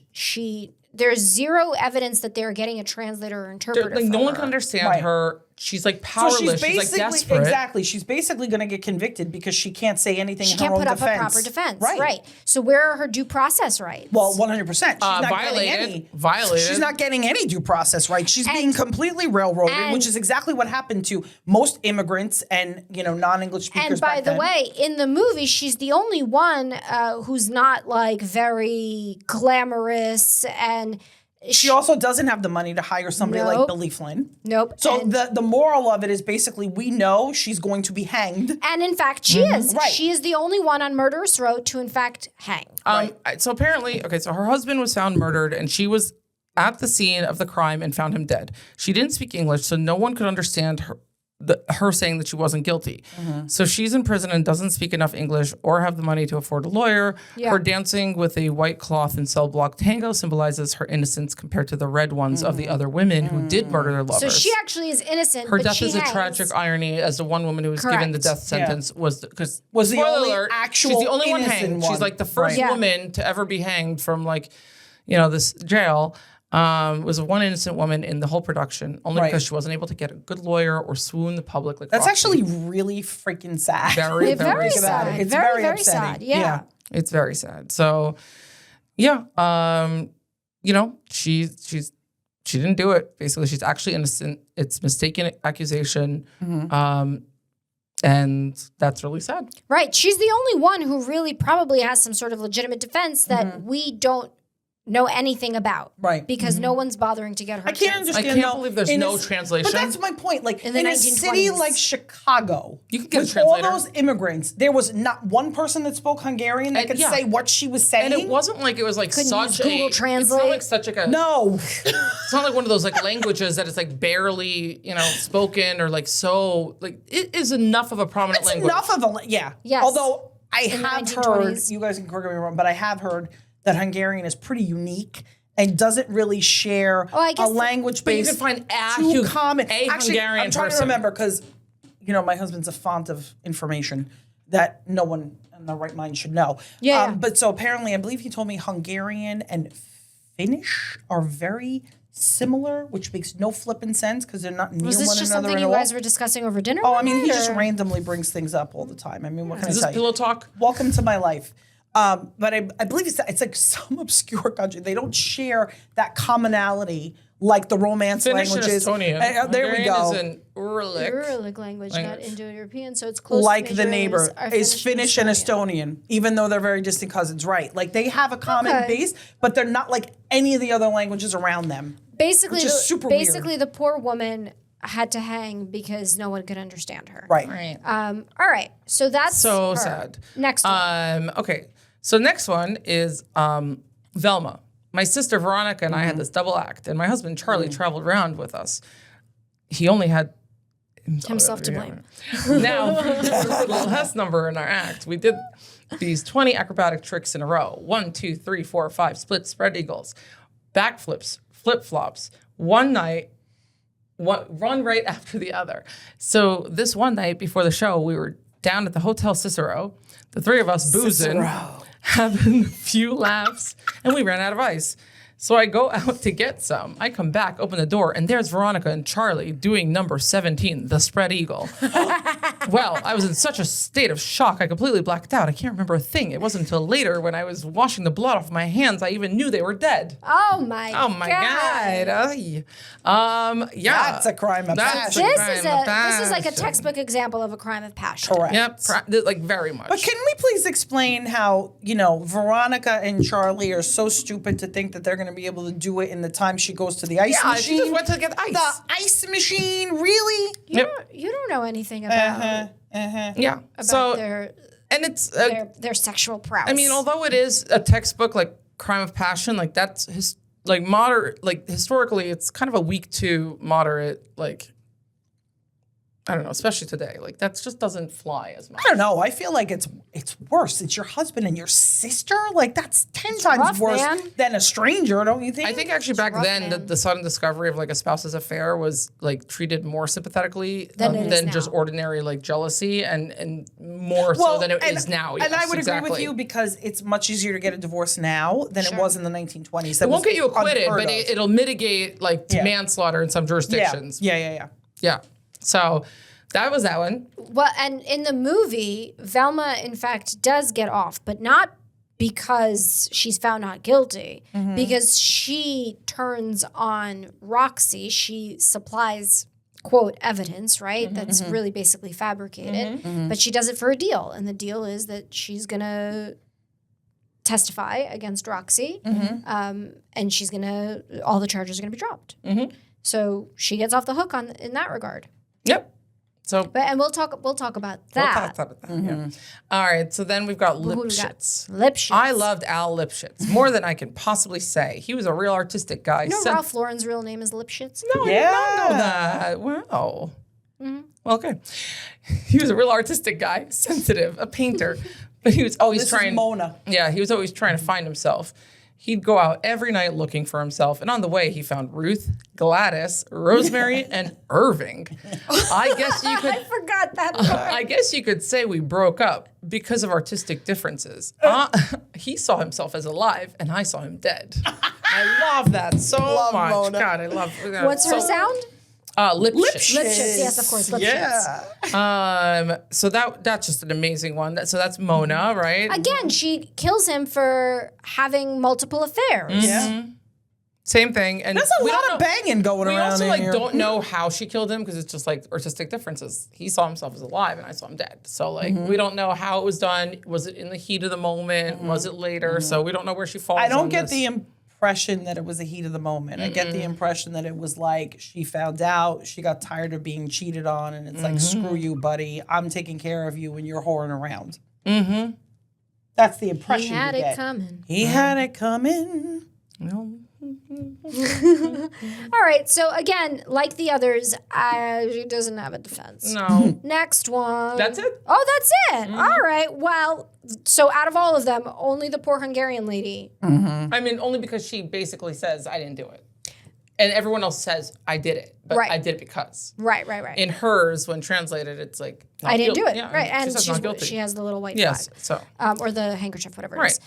There's zero evidence that they're getting a translator or interpreter. Like, no for one her. can understand Right. her. she's like So powerless. she's She's like basically desperate. exactly. She's basically going to get convicted because she can't say anything She in her can't own put up defense. a proper defense. Right. Right. So where are her due process rights? Well, 100%. She's not Violated. getting any. Violated. She's not getting any due process rights. She's being completely railroaded, which is exactly what happened to most immigrants and non-English speakers. And by back the then. way, in the movie, she's the only one who's not like very glamorous, and she also doesn't have the money to hire somebody like Nope. Billy Flynn. Nope. So and, the moral of it is basically we know she's going to be hanged. and in fact, she is. Right. She is the only one on Murderess Row to in fact hang. So apparently, so her husband was found murdered, and she was at the scene of the crime and found him dead. She didn't speak English, so no one could understand her saying that she wasn't guilty. So she's in prison and doesn't speak enough English or have the money to afford a lawyer. Yeah. Her dancing with a white cloth in Cell Block Tango symbolizes her innocence compared to the red ones of the other women who did murder their lovers. So she actually is innocent. Her but death she is a hangs. tragic irony, as the one woman who was given the Correct. death sentence was the spoiler only alert, actual she's the only one innocent hanged. one. She's like the first Right. Yeah. woman to ever be hanged from this jail. Was one innocent woman in the whole production, only Right. because she wasn't able to get a good lawyer or swoon the public. Like That's Roxie. actually really freaking sad. very, Very Think about sad. it. It's very, very very upsetting. sad. Yeah. It's very sad. So, yeah, she didn't do it. Basically, she's actually innocent. It's mistaken accusation, and that's really sad. Right. She's the only one who really probably has some sort of legitimate defense that we don't know anything about. Right. Because no one's bothering to get her. I can't translated. understand. I can't believe there's in no a- translation. But that's my point. Like In the in a city 1920s. like Chicago, You could get a with all translator. those immigrants, there was not one person that spoke Hungarian that And- could yeah. say what she was saying. And it wasn't like it was like Couldn't such use Google a. It's not Translate. like such like a. No. It's not like one of those like languages that is like barely spoken or like so like it is enough of a prominent It's language. enough of a yeah. Yes. Although I In the have 1920s. heard, you guys can correct me wrong, but I have heard that Hungarian is pretty unique and doesn't really share I guess a language But you base can find too common. a Actually, Hungarian I'm trying person. to remember because my husband's a font of information that no one in their right mind should know. Yeah. But so apparently, I believe he told me Hungarian and Finnish are very similar, which makes no flipping sense because they're not near Was this one just another something at you all. guys were discussing over dinner? Oh, I one mean, he night, just or- randomly brings things up all the time. I mean, what can Is I this tell you? pillow talk? Welcome to my life. But I believe it's like some obscure country. They don't share that commonality like the Romance Finnish and languages. Estonian. There we Hungarian go. is an Uralic. Uralic language, not Language. Indo-European, so it's close. Like to the neighbors neighbor are is Finnish and Estonian, even though they're very distant cousins, right? Like they have a common Okay. base, but they're not like any of the other languages around them. Basically, which is super weird. basically, the poor woman had to hang because no one could understand her. Right. Right. All right. So that's So her. sad. Next one. Okay. So next one is Velma. My sister Veronica and I had this double act, and my husband Charlie traveled around with us. He only had Himself to blame. Now, for the last number in our act, we did these 20 acrobatic tricks in a row. 1, 2, 3, 4, 5, split spread eagles, backflips, flip flops. One night, run right after the other. So this one night before the show, we were down at the Hotel Cicero, the three of us boozing, having a few laughs, and we ran out of ice. So I go out to get some. I come back, open the door, and there's Veronica and Charlie doing number 17, the spread eagle. Well, I was in such a state of shock, I completely blacked out. I can't remember a thing. It wasn't until later when I was washing the blood off my hands, I even knew they were dead. Oh my Oh my God. Ay. Yeah. That's a crime of That's passion. a This crime is of this is like a passion. textbook example of a crime of passion. Correct. Yep, like very much. But can we please explain how, Veronica and Charlie are so stupid to think that they're going to be able to do it in the time she goes to the ice Yeah, machine? she just went to get ice. The ice machine, really? You don't know anything about, Yeah. So their and it's their sexual prowess. I mean, although it is a textbook like crime of passion, like that's historically, it's kind of a weak to moderate, like, I don't know, especially today. Like that just doesn't fly as much. I don't know. I feel like it's worse. It's your husband and your sister. Like that's 10 times rough, worse man. than a stranger, don't you think? I think actually back rough, then, man. the sudden discovery of like a spouse's affair was like treated more sympathetically Than it is than just now. ordinary like jealousy and more so than it is now. And I Yes, would agree with exactly. you because it's much easier to get a divorce now than it was in the 1920s. That It won't was get you acquitted, unheard but of. it'll mitigate like Yeah. manslaughter in some jurisdictions. Yeah. Yeah. So that was that one. Well, and in the movie, Velma, in fact, does get off, but not because she's found not guilty, because she turns on Roxie. She supplies, quote, evidence, right? That's really basically fabricated. But she does it for a deal. And the deal is that she's going to testify against Roxie. And she's going to, all the charges are going to be dropped. So she gets off the hook in that regard. Yep. So, and we'll talk about that. We'll talk about that. Yeah. All right. So then we've got Who do we got? Lipschitz. Lipschitz. I loved Al Lipschitz more than I can possibly say. He was a real artistic guy. You know Ralph Lauren's real name is Lipschitz? No, I did not know that. Wow. Well, okay. He was a real artistic guy, sensitive, a painter, but he was always This is Mona. Yeah, he was always trying to find himself. He'd go out every night looking for himself, and on the way, he found Ruth, Gladys, Rosemary, and Irving. I guess you could. I forgot that part. I guess you could say we broke up because of artistic differences. He saw himself as alive, and I saw him dead. I love that so much. Mona. God, I love that. What's her sound? Lipschitz. Lipschitz, yes, of course, Lipschitz. Yeah. So that's just an amazing one. So that's Mona, right? Again, she kills him for having multiple affairs. Yeah. Same thing. And There's a lot of banging going We around also in here. don't know how she killed him because it's just artistic differences. He saw himself as alive and I saw him dead. So we don't know how it was done. Was it in the heat of the moment? Was it later? So we don't know where she falls. I don't on get this. the impression that it was the heat of the moment. I get the impression that it was like she found out, she got tired of being cheated on, and it's like, screw you, buddy. I'm taking care of you when you're whoring around. That's the impression He had you it get. coming. He had it coming. No. All right, so again, like the others, she doesn't have a defense. No. Next one. That's it? Oh, that's it. All right. Well, so out of all of them, only the poor Hungarian lady. I mean, only because she basically says, I didn't do it. And everyone else says, I did it. But Right. I did it because. Right. In hers, when translated, it's like, not I didn't do guilty. it. Yeah, Right. she And says not guilty. she has the little white Yes. flag. So. Or the handkerchief, whatever it Right. is.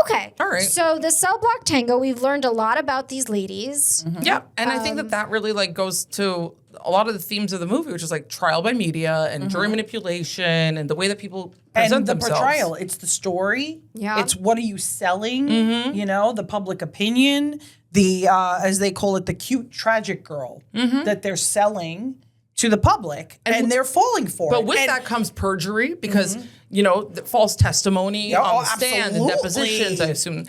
Okay. All right. So the Cell Block Tango, we've learned a lot about these ladies. Yeah, and I think that really goes to a lot of the themes of the movie, which is trial by media and jury manipulation and the way that people present And the themselves. portrayal, it's the story. Yeah. It's what are you selling? You know, the public opinion, the as they call it, the cute tragic girl that they're selling to the public, and they're falling for it. But with that comes perjury because, the false testimony Yeah, on oh, the stand and absolutely. depositions, I assume,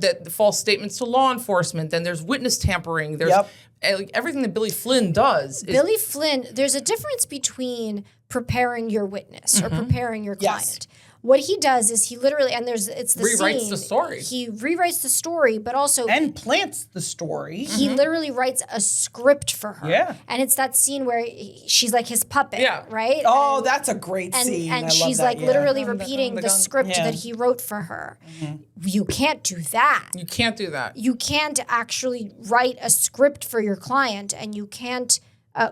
that the false statements to law enforcement, then there's witness tampering, there's everything that Billy Flynn does. Billy Flynn, there's a difference between preparing your witness or preparing your client. What he does is he literally, and it's the Rewrites scene. the story. He rewrites the story, but also and plants the story. he literally writes a script for her. Yeah. And it's that scene where she's like his puppet, Yeah. right? Oh, that's a great scene. I And love she's that, literally Gun, repeating the the gun. script Yeah. that he wrote for her. You can't do that. You can't do that. You can't actually write a script for your client, and you can't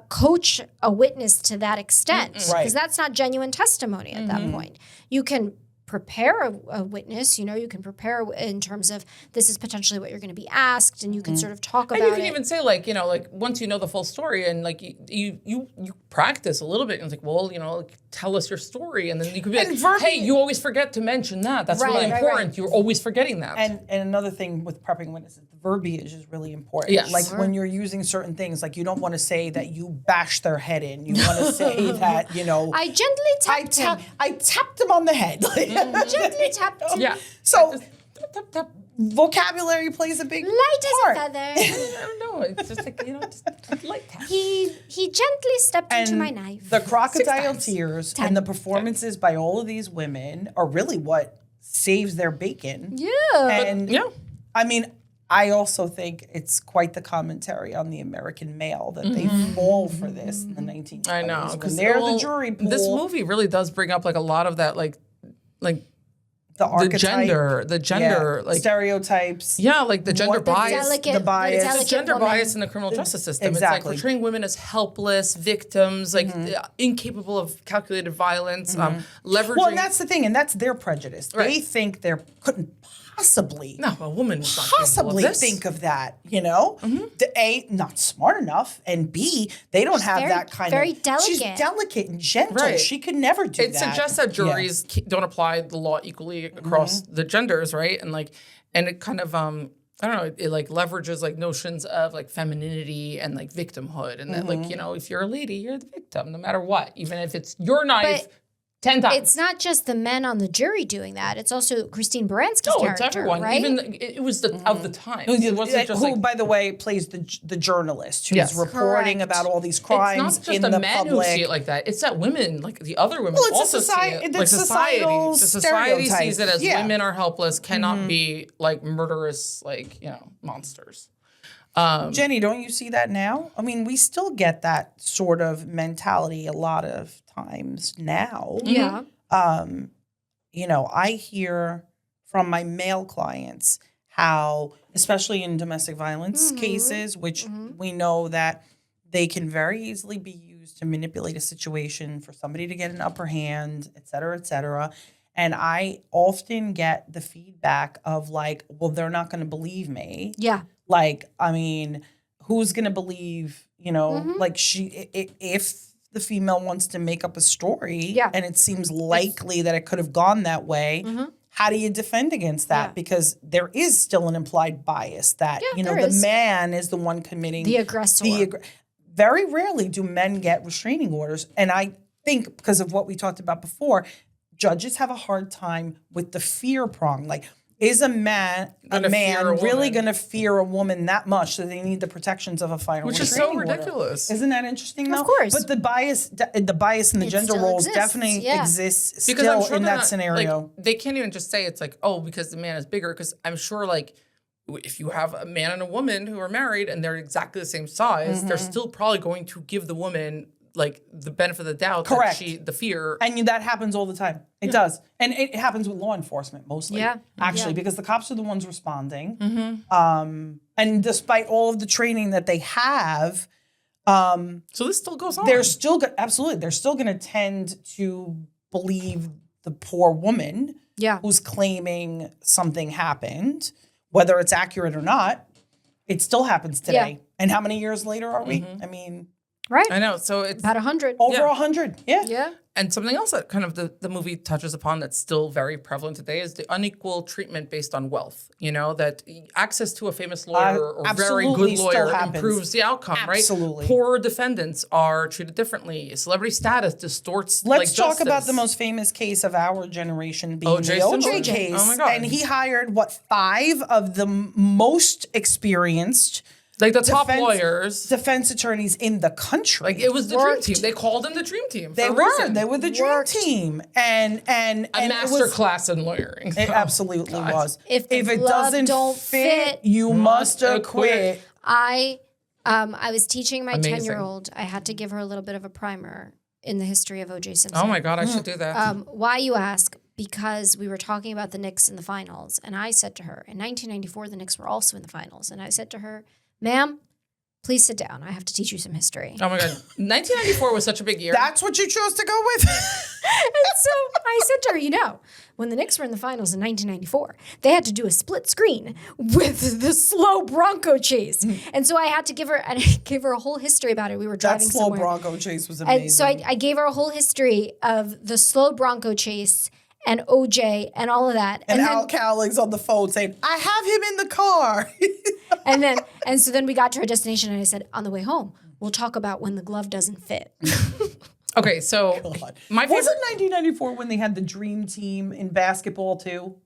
coach a witness to that extent because Right. that's not genuine testimony at that point. You can prepare a witness, you can prepare in terms of this is potentially what you're going to be asked, and you can sort of talk And about you can it. even say once you know the full story and you practice a little bit and it's tell us your story, and then you could be And hey, you always forget to mention that. That's really Right, right, important. right. You're always forgetting that. And another thing with prepping witnesses, the verbiage is really important. Yes. Like when you're using certain things, you don't want to say that you bashed their head in. You want to say that, I gently tapped him. I tapped him on the head. Gently tapped him. yeah. So Tap, tap. vocabulary plays a big Light part. as a feather. I don't know. It's just just like that. He gently stepped into my knife. The crocodile times. tears and the performances by all of these women are really what saves their bacon. Yeah. And Yeah. I mean, I also think it's quite the commentary on the American male that they fall for this in the 1920s. I know. When they're the jury pool. This movie really does bring up a lot of that the archetype, the gender, like stereotypes. Yeah, like the gender bias. The bias. It's gender bias in the criminal justice system. It's like portraying women as helpless victims, like incapable of calculated violence, leveraging. Well, and that's the thing, and that's their prejudice. Right. They think they couldn't possibly a woman was not capable of this. think of that, you know? The A, not smart enough, and B, they don't have that kind very of... delicate. She's delicate and gentle. Right. She could never do that. It suggests that juries don't apply the law equally across the genders, right? And it kind of I don't know, it like leverages like notions of like femininity and like victimhood, and that like, you know, if you're a lady, you're the victim no matter what, even if it's your knife. 10 times. It's not just the men on the jury doing that. It's also Christine Baranski's character, it's everyone. right? Even it was of the time. It wasn't just who, by the way, plays the journalist who's reporting Correct. about all these crimes it's not just in the the men public. who see it like that. It's that women, like the other women, Well, it's also a society. see it. It's Like societal the society stereotype. sees it as Yeah. women are helpless, cannot be like murderous, like, you know, monsters. Jenny, don't you see that now? I mean, we still get that sort of mentality a lot of times now. Yeah. You know, I hear from my male clients how, especially in domestic violence cases, which we know that they can very easily be used to manipulate a situation for somebody to get an upper hand, et cetera, et cetera. And I often get the feedback of like, well, they're not going to believe me. Yeah. Like, I mean, who's going to believe, you know, like if the female wants to make up a story and it seems likely that it could have gone that way, how do you defend against that? Yeah. Because there is still an implied bias that, you know, the man is the one committing The aggressor. Very rarely do men get restraining orders. And I think because of what we talked about before, judges have a hard time with the fear prong. Like, is a man really going to fear a woman that much that they need the protections of a final Which is restraining so order? ridiculous. Isn't that interesting though? Of course. But the bias in the gender still roles exists, definitely yeah. exists Because I'm still sure in they're that not, scenario. like, they can't even just say it's like, oh, because the man is bigger. Because I'm sure, like, if you have a man and a woman who are married and they're exactly the same size, they're still probably going to give the woman like the benefit of the doubt. Correct. That the fear. And that happens all the time. It does. And it happens with law enforcement mostly. Yeah. Actually, because the cops are the ones responding. And despite all of the training that they have, So this still goes on. they're still going to tend to believe the poor woman who's claiming something happened, whether it's accurate or not. It still happens today. Yeah. And how many years later are we? I mean, Right. I know. So it's About 100. over 100. Yeah. Yeah. And something else that kind of the movie touches upon that's still very prevalent today is the unequal treatment based on wealth. You know, that access to a famous lawyer or very absolutely good still lawyer happens. improves the outcome, Absolutely. right? Poor defendants are treated differently. Celebrity status distorts Let's talk about justice. the most famous case of our generation being O.J. the O.J. Simpson? case. Oh my God. And he hired, 5 of the most experienced like the top lawyers. defense attorneys in the country. Like it was the dream team. They called them the dream team. They for a were. reason. They were the dream team. And a master class in lawyering. It absolutely was. If the it glove doesn't don't fit, fit, you must acquit. I was teaching my Amazing. 10-year-old. I had to give her a little bit of a primer in the history of O.J. Simpson. Oh my God, I should do that. Why, you ask? Because we were talking about the Knicks in the finals, and I said to her, in 1994, the Knicks were also in the finals, and I said to her, ma'am, please sit down. I have to teach you some history. Oh my God. 1994 was such a big year. That's what you chose to go with? And so I said to her, you know, when the Knicks were in the finals in 1994, they had to do a split screen with the slow Bronco chase. And so I had to give her a whole history about it. We were driving That slow somewhere. Bronco chase was amazing. And so I gave her a whole history of the slow Bronco chase and OJ and all of that. and then, Al Cowling's on the phone saying, I have him in the car. and so then we got to our destination and I said, on the way home, we'll talk about when the glove doesn't fit. Okay, so my favorite. Wasn't 1994 when they had the dream team in basketball too?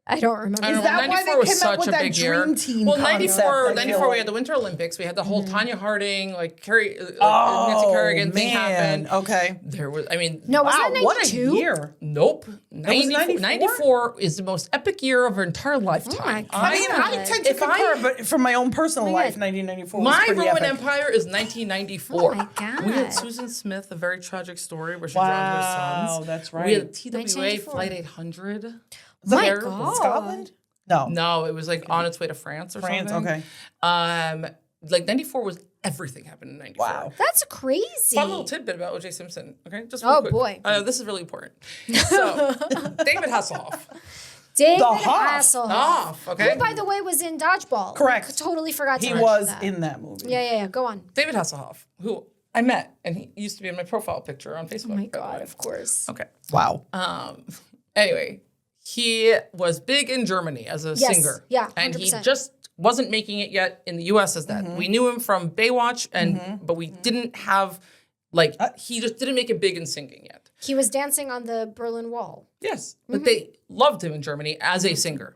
I don't remember. I don't know, that why 94 they was came up such with a that big year. dream team Well, concept, 94, I 94 feel we had the Winter Olympics. We had the whole Tanya Harding, like Nancy Kerrigan thing happen. Okay. There was, I mean, No, was Wow, that what a 92? year. nope. was 94, 94 is the most epic year of our entire lifetime. God. I mean, I tend to If I- concur, but from my own personal my life, God. 1994 was My pretty Roman epic. Empire is 1994. Oh my God. We had Susan Smith, a very tragic story where she drowned her Wow, sons. that's We right. had TWA 1994. Flight 800. My There- God. Scotland? No. No, it was like on its way to France or France, something. okay. Like 94 was everything happened in 94. Wow. That's crazy. Fun little tidbit about O.J. Simpson. Okay, just real Oh, quick. boy. This is really important. So, David Hasselhoff. David The Hoff. Hasselhoff. Off, okay. Who, by the way, was in Dodgeball. Correct. I totally forgot to He mention was that. in that movie. Yeah. Go on. David Hasselhoff, who I met, and he used to be in my profile picture on Facebook. Oh, my by the God, way. of course. Okay. Wow. Anyway, he was big in Germany as a Yes. singer. Yeah, And he 100%. just wasn't making it yet in the US as that. We knew him from Baywatch, but we didn't have, like, he just didn't make it big in singing yet. He was dancing on the Berlin Wall. Yes, but they loved him in Germany as a singer.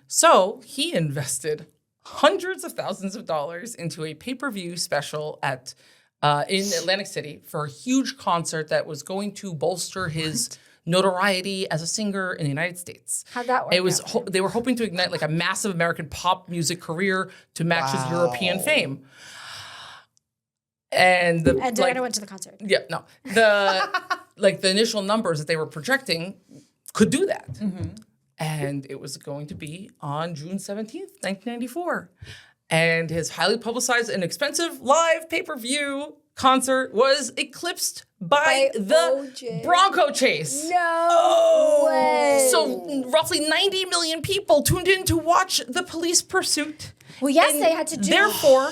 So he invested hundreds of thousands of dollars into a pay-per-view special at in Atlantic City for a huge concert that was going to bolster his notoriety as a singer in the United States. How'd that work It was out? they were hoping to ignite like a massive American pop music career to match his European fame. And Diana went to the concert. yeah, no. The initial numbers that they were projecting could do that. And it was going to be on June 17th, 1994. And his highly publicized and expensive live pay-per-view concert was eclipsed by the OJ. Bronco chase. No way. So roughly 90 million people tuned in to watch the police pursuit. Well, yes, And they had to do. Therefore,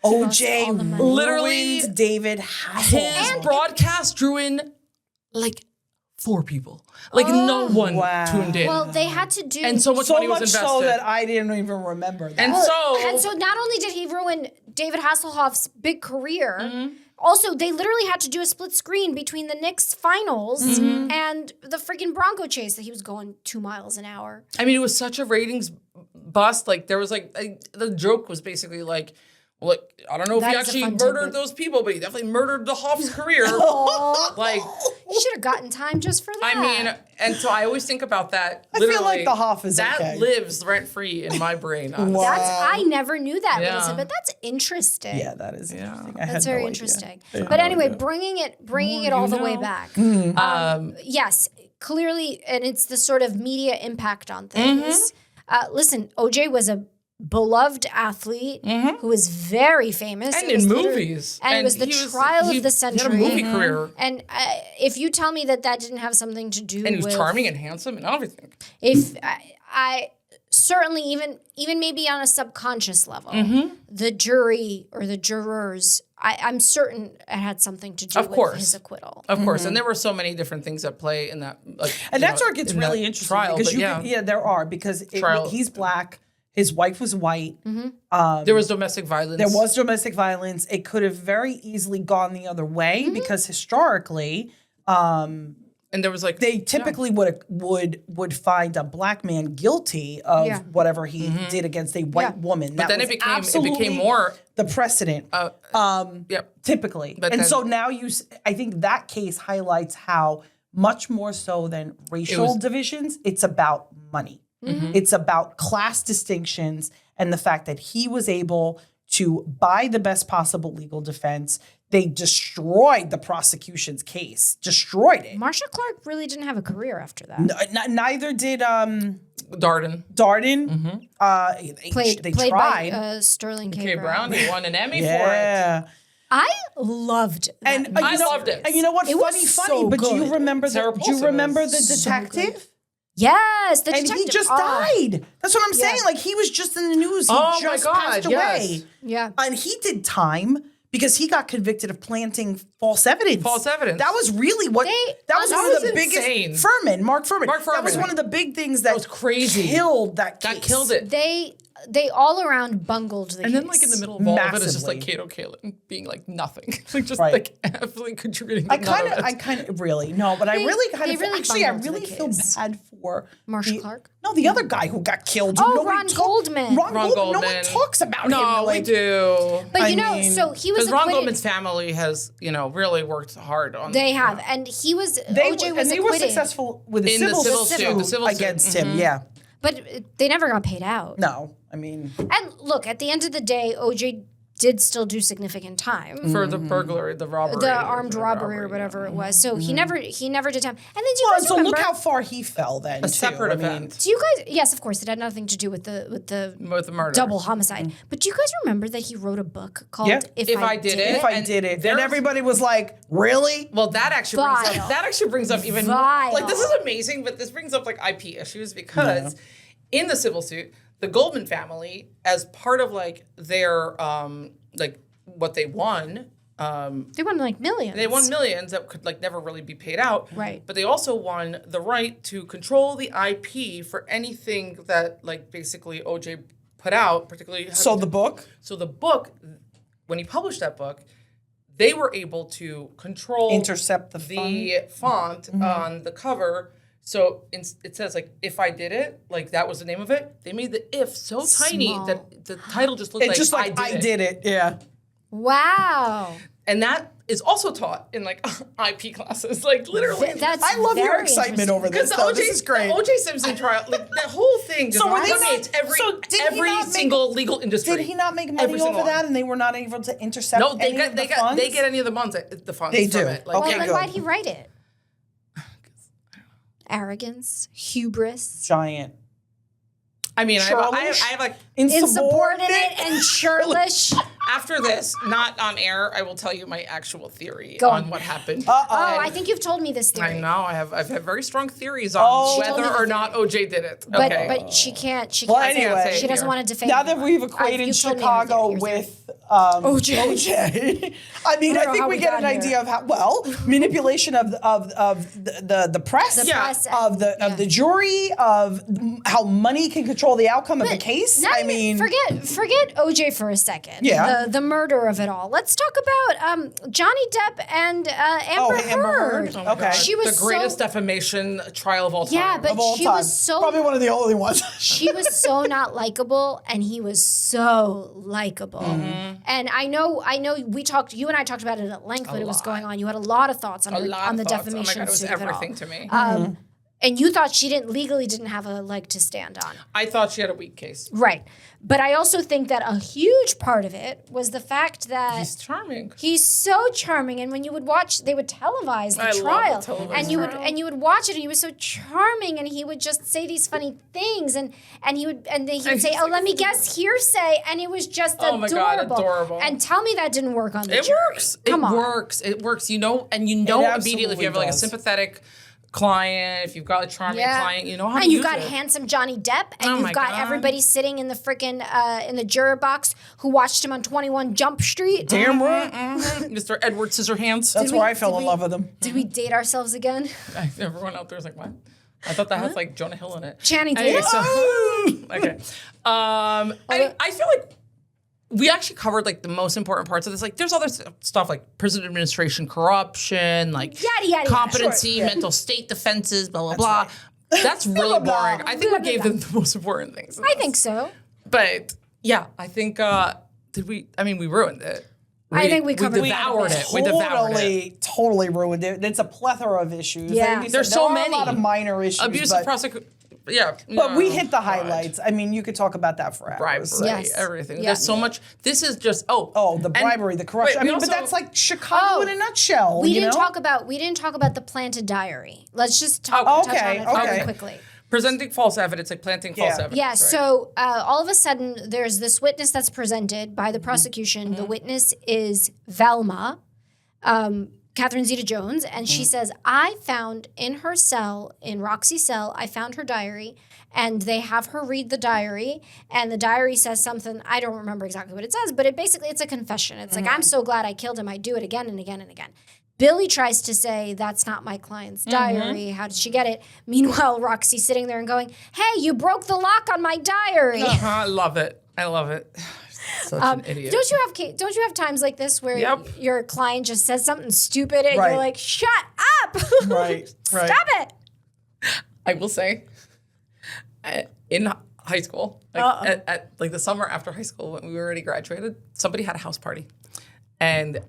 OJ all the money. Literally, ruined David Hasselhoff. his broadcast drew in like 4 people. Like no one Wow. tuned in. Well, they had to do. and so much So money much was invested. so that I didn't even remember that. and and so so not only did he ruin David Hasselhoff's big career, Mm-hmm. also they literally had to do a split screen between the Knicks finals Mm-hmm. and the freaking Bronco chase that he was going 2 miles an hour. I mean, it was such a ratings bust. Like there was like the joke was basically like, look, I don't know if That he is a actually fun murdered tidbit. those people, but he definitely murdered the Hoff's career. Like, You should have gotten time just for that. I mean, and so I always think about that. I feel literally, like the Hoff is that okay. lives rent free in my brain. honestly. I never knew that, Yeah. Lisa, but that's interesting. Yeah, that is interesting. I had That's no very idea. interesting. I had But no anyway, idea. bringing it all the way back. Yes, clearly, and it's the sort of media impact on things. Listen, OJ was a beloved athlete who was very famous. And It was in literally- movies. And it was the trial of the century. He had a movie career. And if you tell me that didn't have something to do And he was with charming and handsome and everything. if I certainly even maybe on a subconscious level, the jury or the jurors, I'm certain it had something to do Of with course. his acquittal. Of course. And there were so many different things at play in that. Like, And you that's know, where it gets in really that interesting trial, because but there are because Trial. he's black, his wife was white. there was domestic violence. There was domestic violence. It could have very easily gone the other way because historically, And there was like they typically would find a black man guilty of Yeah. whatever he did against a white woman. But then it became more. the precedent. Yep. Typically. But And then- so now I think that case highlights how much more so than racial divisions, it's about money. It's about class distinctions and the fact that he was able to buy the best possible legal defense. They destroyed the prosecution's case, destroyed it. Marsha Clark really didn't have a career after that. Neither did Darden. Darden. They Played tried. by Sterling K. K. Brown, he won an Emmy for it. Yeah. I loved that. And I you know, loved it. And you know what? It was Funny. so But do you good. remember Sarah the? Do you Paulson remember the was so good. detective? Yes, the And detective. he just Oh, died. That's what I'm Yeah. saying. Like he was just in the news. He Oh my just God, passed away. yes. Yeah. And he did time because he got convicted of planting false evidence. False evidence. That was really what. that was one of the insane. biggest. Mark Furman. Mark That was Furman. one of the big things that was crazy. Killed that case. That killed it. They all around bungled the And case. then, like in the middle of all of it, it's just like Massively. Kato Kalin being like nothing, like just Right. like absolutely contributing. I to none of it. kind of really no, but I They- really kind they of really actually I bungled the really feel case. bad for Marsha Clark? No, the other guy who got killed. Oh, Nobody Ron Goldman. Ron Ron Goldman. No Goldman. one talks about him. No, we Like, do. But I you know, mean, so he was Because Ron acquitted. Goldman's family has, really worked hard on. They have, and he was They OJ were, was and they were acquitted, successful with a In the civil, civil suit suit, the civil suit. against him. Yeah. but they never got paid out. No, I mean, And look, at the end of the day, OJ did still do significant time. For the burglary, the robbery. The armed robbery or whatever it was. So he never did time. And then do you guys So remember? look how far he fell then. A separate event. Do you guys? Yes, of course, it had nothing to do with the murder. double homicide. But do you guys remember that he wrote a book called "If I Did It"? If I did it, and everybody was like, "Really?" Well, that actually brings up even more, like, this is amazing, but this brings up like IP issues because in the civil suit, the Goldman family, as part of like their like what they won. They won like millions. They won millions that could like never really be paid out. Right. But they also won the right to control the IP for anything that like basically OJ put out, particularly. So the book, when he published that book, they were able to control intercept the font on the cover. So it says like "If I Did It," like that was the name of it. They made the "if" so tiny that the title just looked like I did it. Yeah. Wow. And that is also taught in like IP classes, like literally. I love your excitement over this. This is great. The OJ Simpson trial, like that whole thing just permeates every single legal industry. Did he not make money over that, and they were not able to intercept? No, they get any of the funds. The funds. They do. From it. Like, Well, then why'd he write it? Arrogance, hubris, giant. I mean, I have like insubordinate and churlish. After this, not on air, I will tell you my actual theory Go on on. what happened. I think you've told me this theory. I know. I've had very strong theories on whether or not OJ did it. Okay. But she can't. She Well, can't. anyway, She doesn't want to defend. Now that we've equated Chicago with OJ, I mean, I think we get an idea of how manipulation of the press, of the jury, of how money can control the outcome of the case. Forget OJ for a second. Yeah. The murder of it all. Let's talk about Johnny Depp and Amber Heard. Oh Okay. She was the greatest defamation trial of all time. Yeah, but she was so probably one of the only ones. She was so not likable, and he was so likable. Mm-hmm. And I know. You and I talked about it at length when it was going on. You had a lot of thoughts on the defamation. Oh my God, it was suit everything to me. And you thought she didn't have a leg to stand on. I thought she had a weak case. Right. But I also think that a huge part of it was the fact that he's charming. He's so charming, and when you would watch, they would televise the trial, and you would watch it, and he was so charming, and he would just say these funny things, and he would say, "Oh, let me guess, hearsay," and it was just adorable. My God, adorable. And tell me that didn't work on the It jury. works. Come on. It works. You know immediately if you have like a sympathetic client, if you've got a charming client, you know how to use it. And you've got handsome Johnny Depp, and you've got everybody sitting in the freaking in the juror box who watched him on 21 Jump Street. Damn right. Mr. Edward Scissorhands. That's where I fell in love with him. Did we date ourselves again? Everyone out there is like, what? I thought that had like Jonah Hill in it. Channing Tatum. Okay. I feel like we actually covered like the most important parts of this. Like, there's other stuff like prison administration corruption, like yada, competency, mental state defenses, blah blah blah. Right. That's really boring. I think we gave them the most important things. I think so. But yeah, I think we ruined it. I think we covered devoured it. We devoured it. Totally ruined it. It's a plethora of issues. Yeah. There's so many. A lot of minor issues. Abusive prosecution. Yeah. But we hit the highlights. I mean, you could talk about that for hours. Bribery, everything. Yeah. There's so much. This is just, the bribery, the corruption. But that's like Chicago in a nutshell. We didn't talk about the planted diary. Let's just touch on it very quickly. Presenting false evidence, like planting false evidence. Yeah, right? so all of a sudden, there's this witness that's presented by the prosecution. Mm-hmm. The witness is Velma, Catherine Zeta-Jones, and she says, I found in her cell, in Roxie's cell, I found her diary, and they have her read the diary, and the diary says something, I don't remember exactly what it says, but it's a confession. It's like, I'm so glad I killed him, I do it again and again and again. Billy tries to say, that's not my client's diary. How did she get it? Meanwhile, Roxie's sitting there and going, hey, you broke the lock on my diary. I love it. Such an idiot. Don't you have times like this where your client just says something stupid and you're like, shut up. Right. Stop it. I will say, in high school, at like the summer after high school when we already graduated, somebody had a house party. And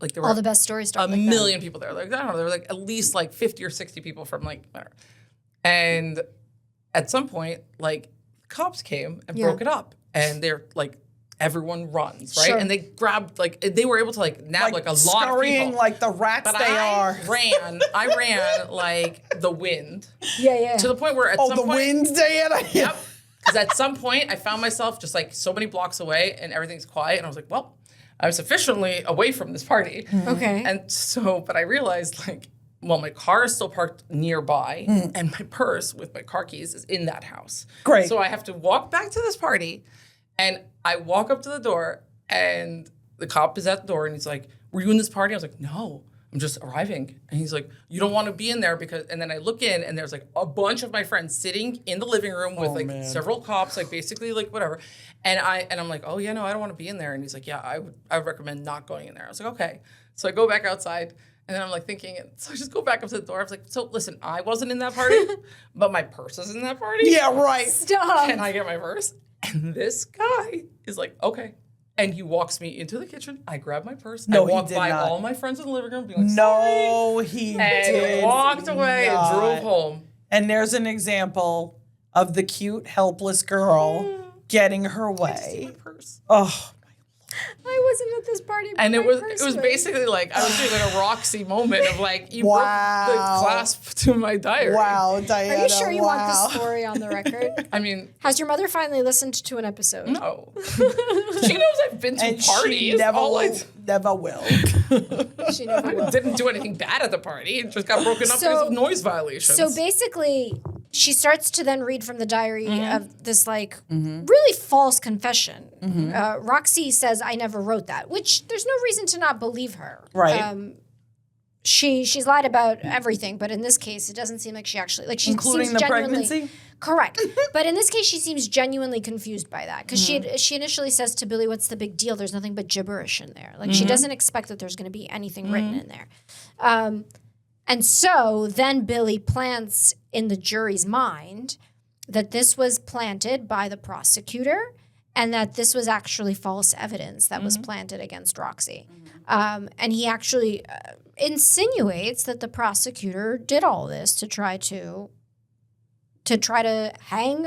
like there were all the best stories start a million people there. Like I don't know, there were like at least like 50 or 60 people from like whatever. And at some point, like cops came and broke it up, and they're like everyone runs, right? Sure. And they grabbed, like, they were able to, like, nab, like, a lot of scurrying people. like the rats But they are. I ran like the wind. Yeah. To the point where at some point... wind, Diana. Yep. Because at some point, I found myself just, like, so many blocks away, and everything's quiet, and I was like, well, I'm sufficiently away from this party. Okay. And so, but I realized, like, well, my car is still parked nearby, and my purse with my car keys is in that house. Great. So I have to walk back to this party, and I walk up to the door, and the cop is at the door, and he's like, were you in this party? I was like, no, I'm just arriving. And he's like, you don't want to be in there because, and then I look in, and there's like a bunch of my friends sitting in the living room with several cops, like basically like whatever. And I'm like, oh yeah, no, I don't want to be in there. And he's like, yeah, I would recommend not going in there. I was like, okay. So I go back outside. And then I'm like thinking, so I just go back up to the door. I was like, so listen, I wasn't in that party, but my purse is in that party. Yeah, right. Stop. Can I get my purse? And this guy is like, okay. And he walks me into the kitchen. I grab my purse. No, I walk he did by not. all my friends in the living room, being like, No, sorry. he And did walked away and not. drove home. And there's an example of the cute, helpless girl getting her I just see my way. purse. Oh, I wasn't at this party. And but it was basically like I was doing like a Roxie moment of like you Wow. broke the clasp to my diary. wow, Diana. Are you sure you want wow. this story on the record? I mean, Has your mother finally listened to an episode? no. She knows I've been to And parties. she never All I will. She never will. didn't do anything bad at the party. It just got broken up So- because of noise violations. So basically, she starts to then read from the diary of this like really false confession. Roxie says, "I never wrote that," which there's no reason to not believe her. Right. She's lied about everything, but in this case, it doesn't seem like she actually like she Including seems the genuinely pregnancy? correct. But in this case, she seems genuinely confused by that because she initially says to Billy, "What's the big deal? There's nothing but gibberish in there." Like she doesn't expect that there's going to be anything written in there. And so then Billy plants in the jury's mind that this was planted by the prosecutor and that this was actually false evidence that was planted against Roxie. And he actually insinuates that the prosecutor did all this to try to hang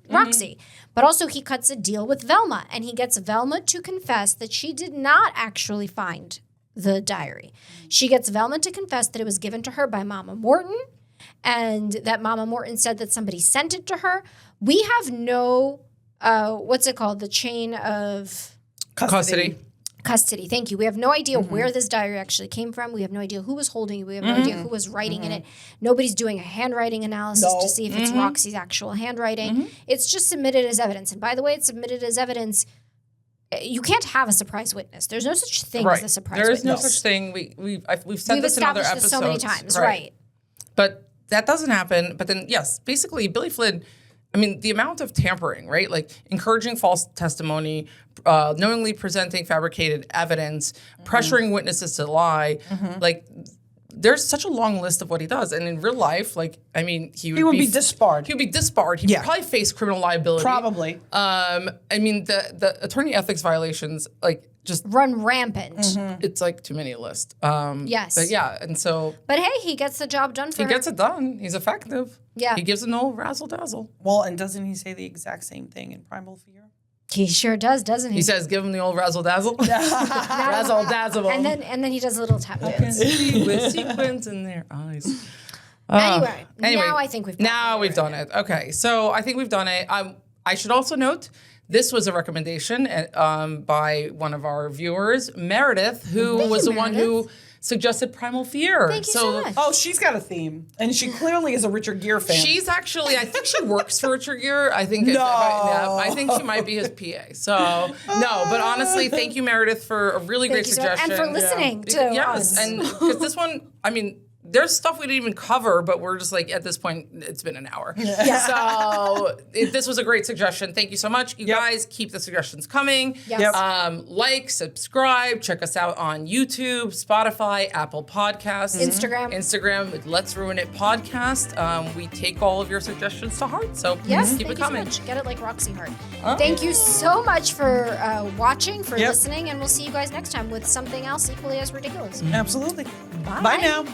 Roxie. But also he cuts a deal with Velma, and he gets Velma to confess that she did not actually find the diary. She gets Velma to confess that it was given to her by Mama Morton, and that Mama Morton said that somebody sent it to her. We have no, what's it called? The chain of custody. custody. Thank you. We have no idea where this diary actually came from. We have no idea who was holding it. We have no idea who was writing in it. Nobody's doing a handwriting analysis to see if it's Roxie's actual handwriting. It's just submitted as evidence. And by the way, it's submitted as evidence. You can't have a surprise witness. There's no such thing as a surprise witness. There is no such thing. We've said this in other established episodes. this so many times, right? But that doesn't happen. But then, yes, basically, Billy Flynn, I mean, the amount of tampering, right? Like encouraging false testimony, knowingly presenting fabricated evidence, pressuring witnesses to lie. Like, there's such a long list of what he does. And in real life, like, I mean, he would be disbarred. He would be disbarred. He would probably face criminal liability. Probably. I mean, the attorney ethics violations, like, just run rampant. it's like too many a list. Yes. But yeah, and so But hey, he gets the job done for he her. gets it done. He's effective. Yeah. He gives an old razzle dazzle. Well, and doesn't he say the exact same thing in Primal Fear? He sure does, doesn't he? He says, give him the old razzle dazzle. Razzle dazzle. and then he does a little tap dance. With sequins in their eyes. Anyway, now I think we've done it. Okay, so I think we've done it. I should also note, this was a recommendation by one of our viewers, Meredith, who was the one who suggested Primal Fear. Thank you so much. Oh, she's got a theme, and she clearly is a Richard Gere fan. She's actually, I think she works for Richard Gere. I think I think she might be his PA. So no, but honestly, thank you, Meredith, for a really great suggestion. And for listening to us. And because this one, I mean, there's stuff we didn't even cover, but we're just like, at this point, it's been an hour. So this was a great suggestion. Thank you so much. You guys keep the suggestions coming. Like, subscribe, check us out on YouTube, Spotify, Apple Podcasts, Instagram, Let's Ruin It Podcast. We take all of your suggestions to heart. So keep it coming. So much. Get it like Roxie Hart. Thank you so much for watching, for listening, and we'll see you guys next time with something else equally as ridiculous. Absolutely. Bye now.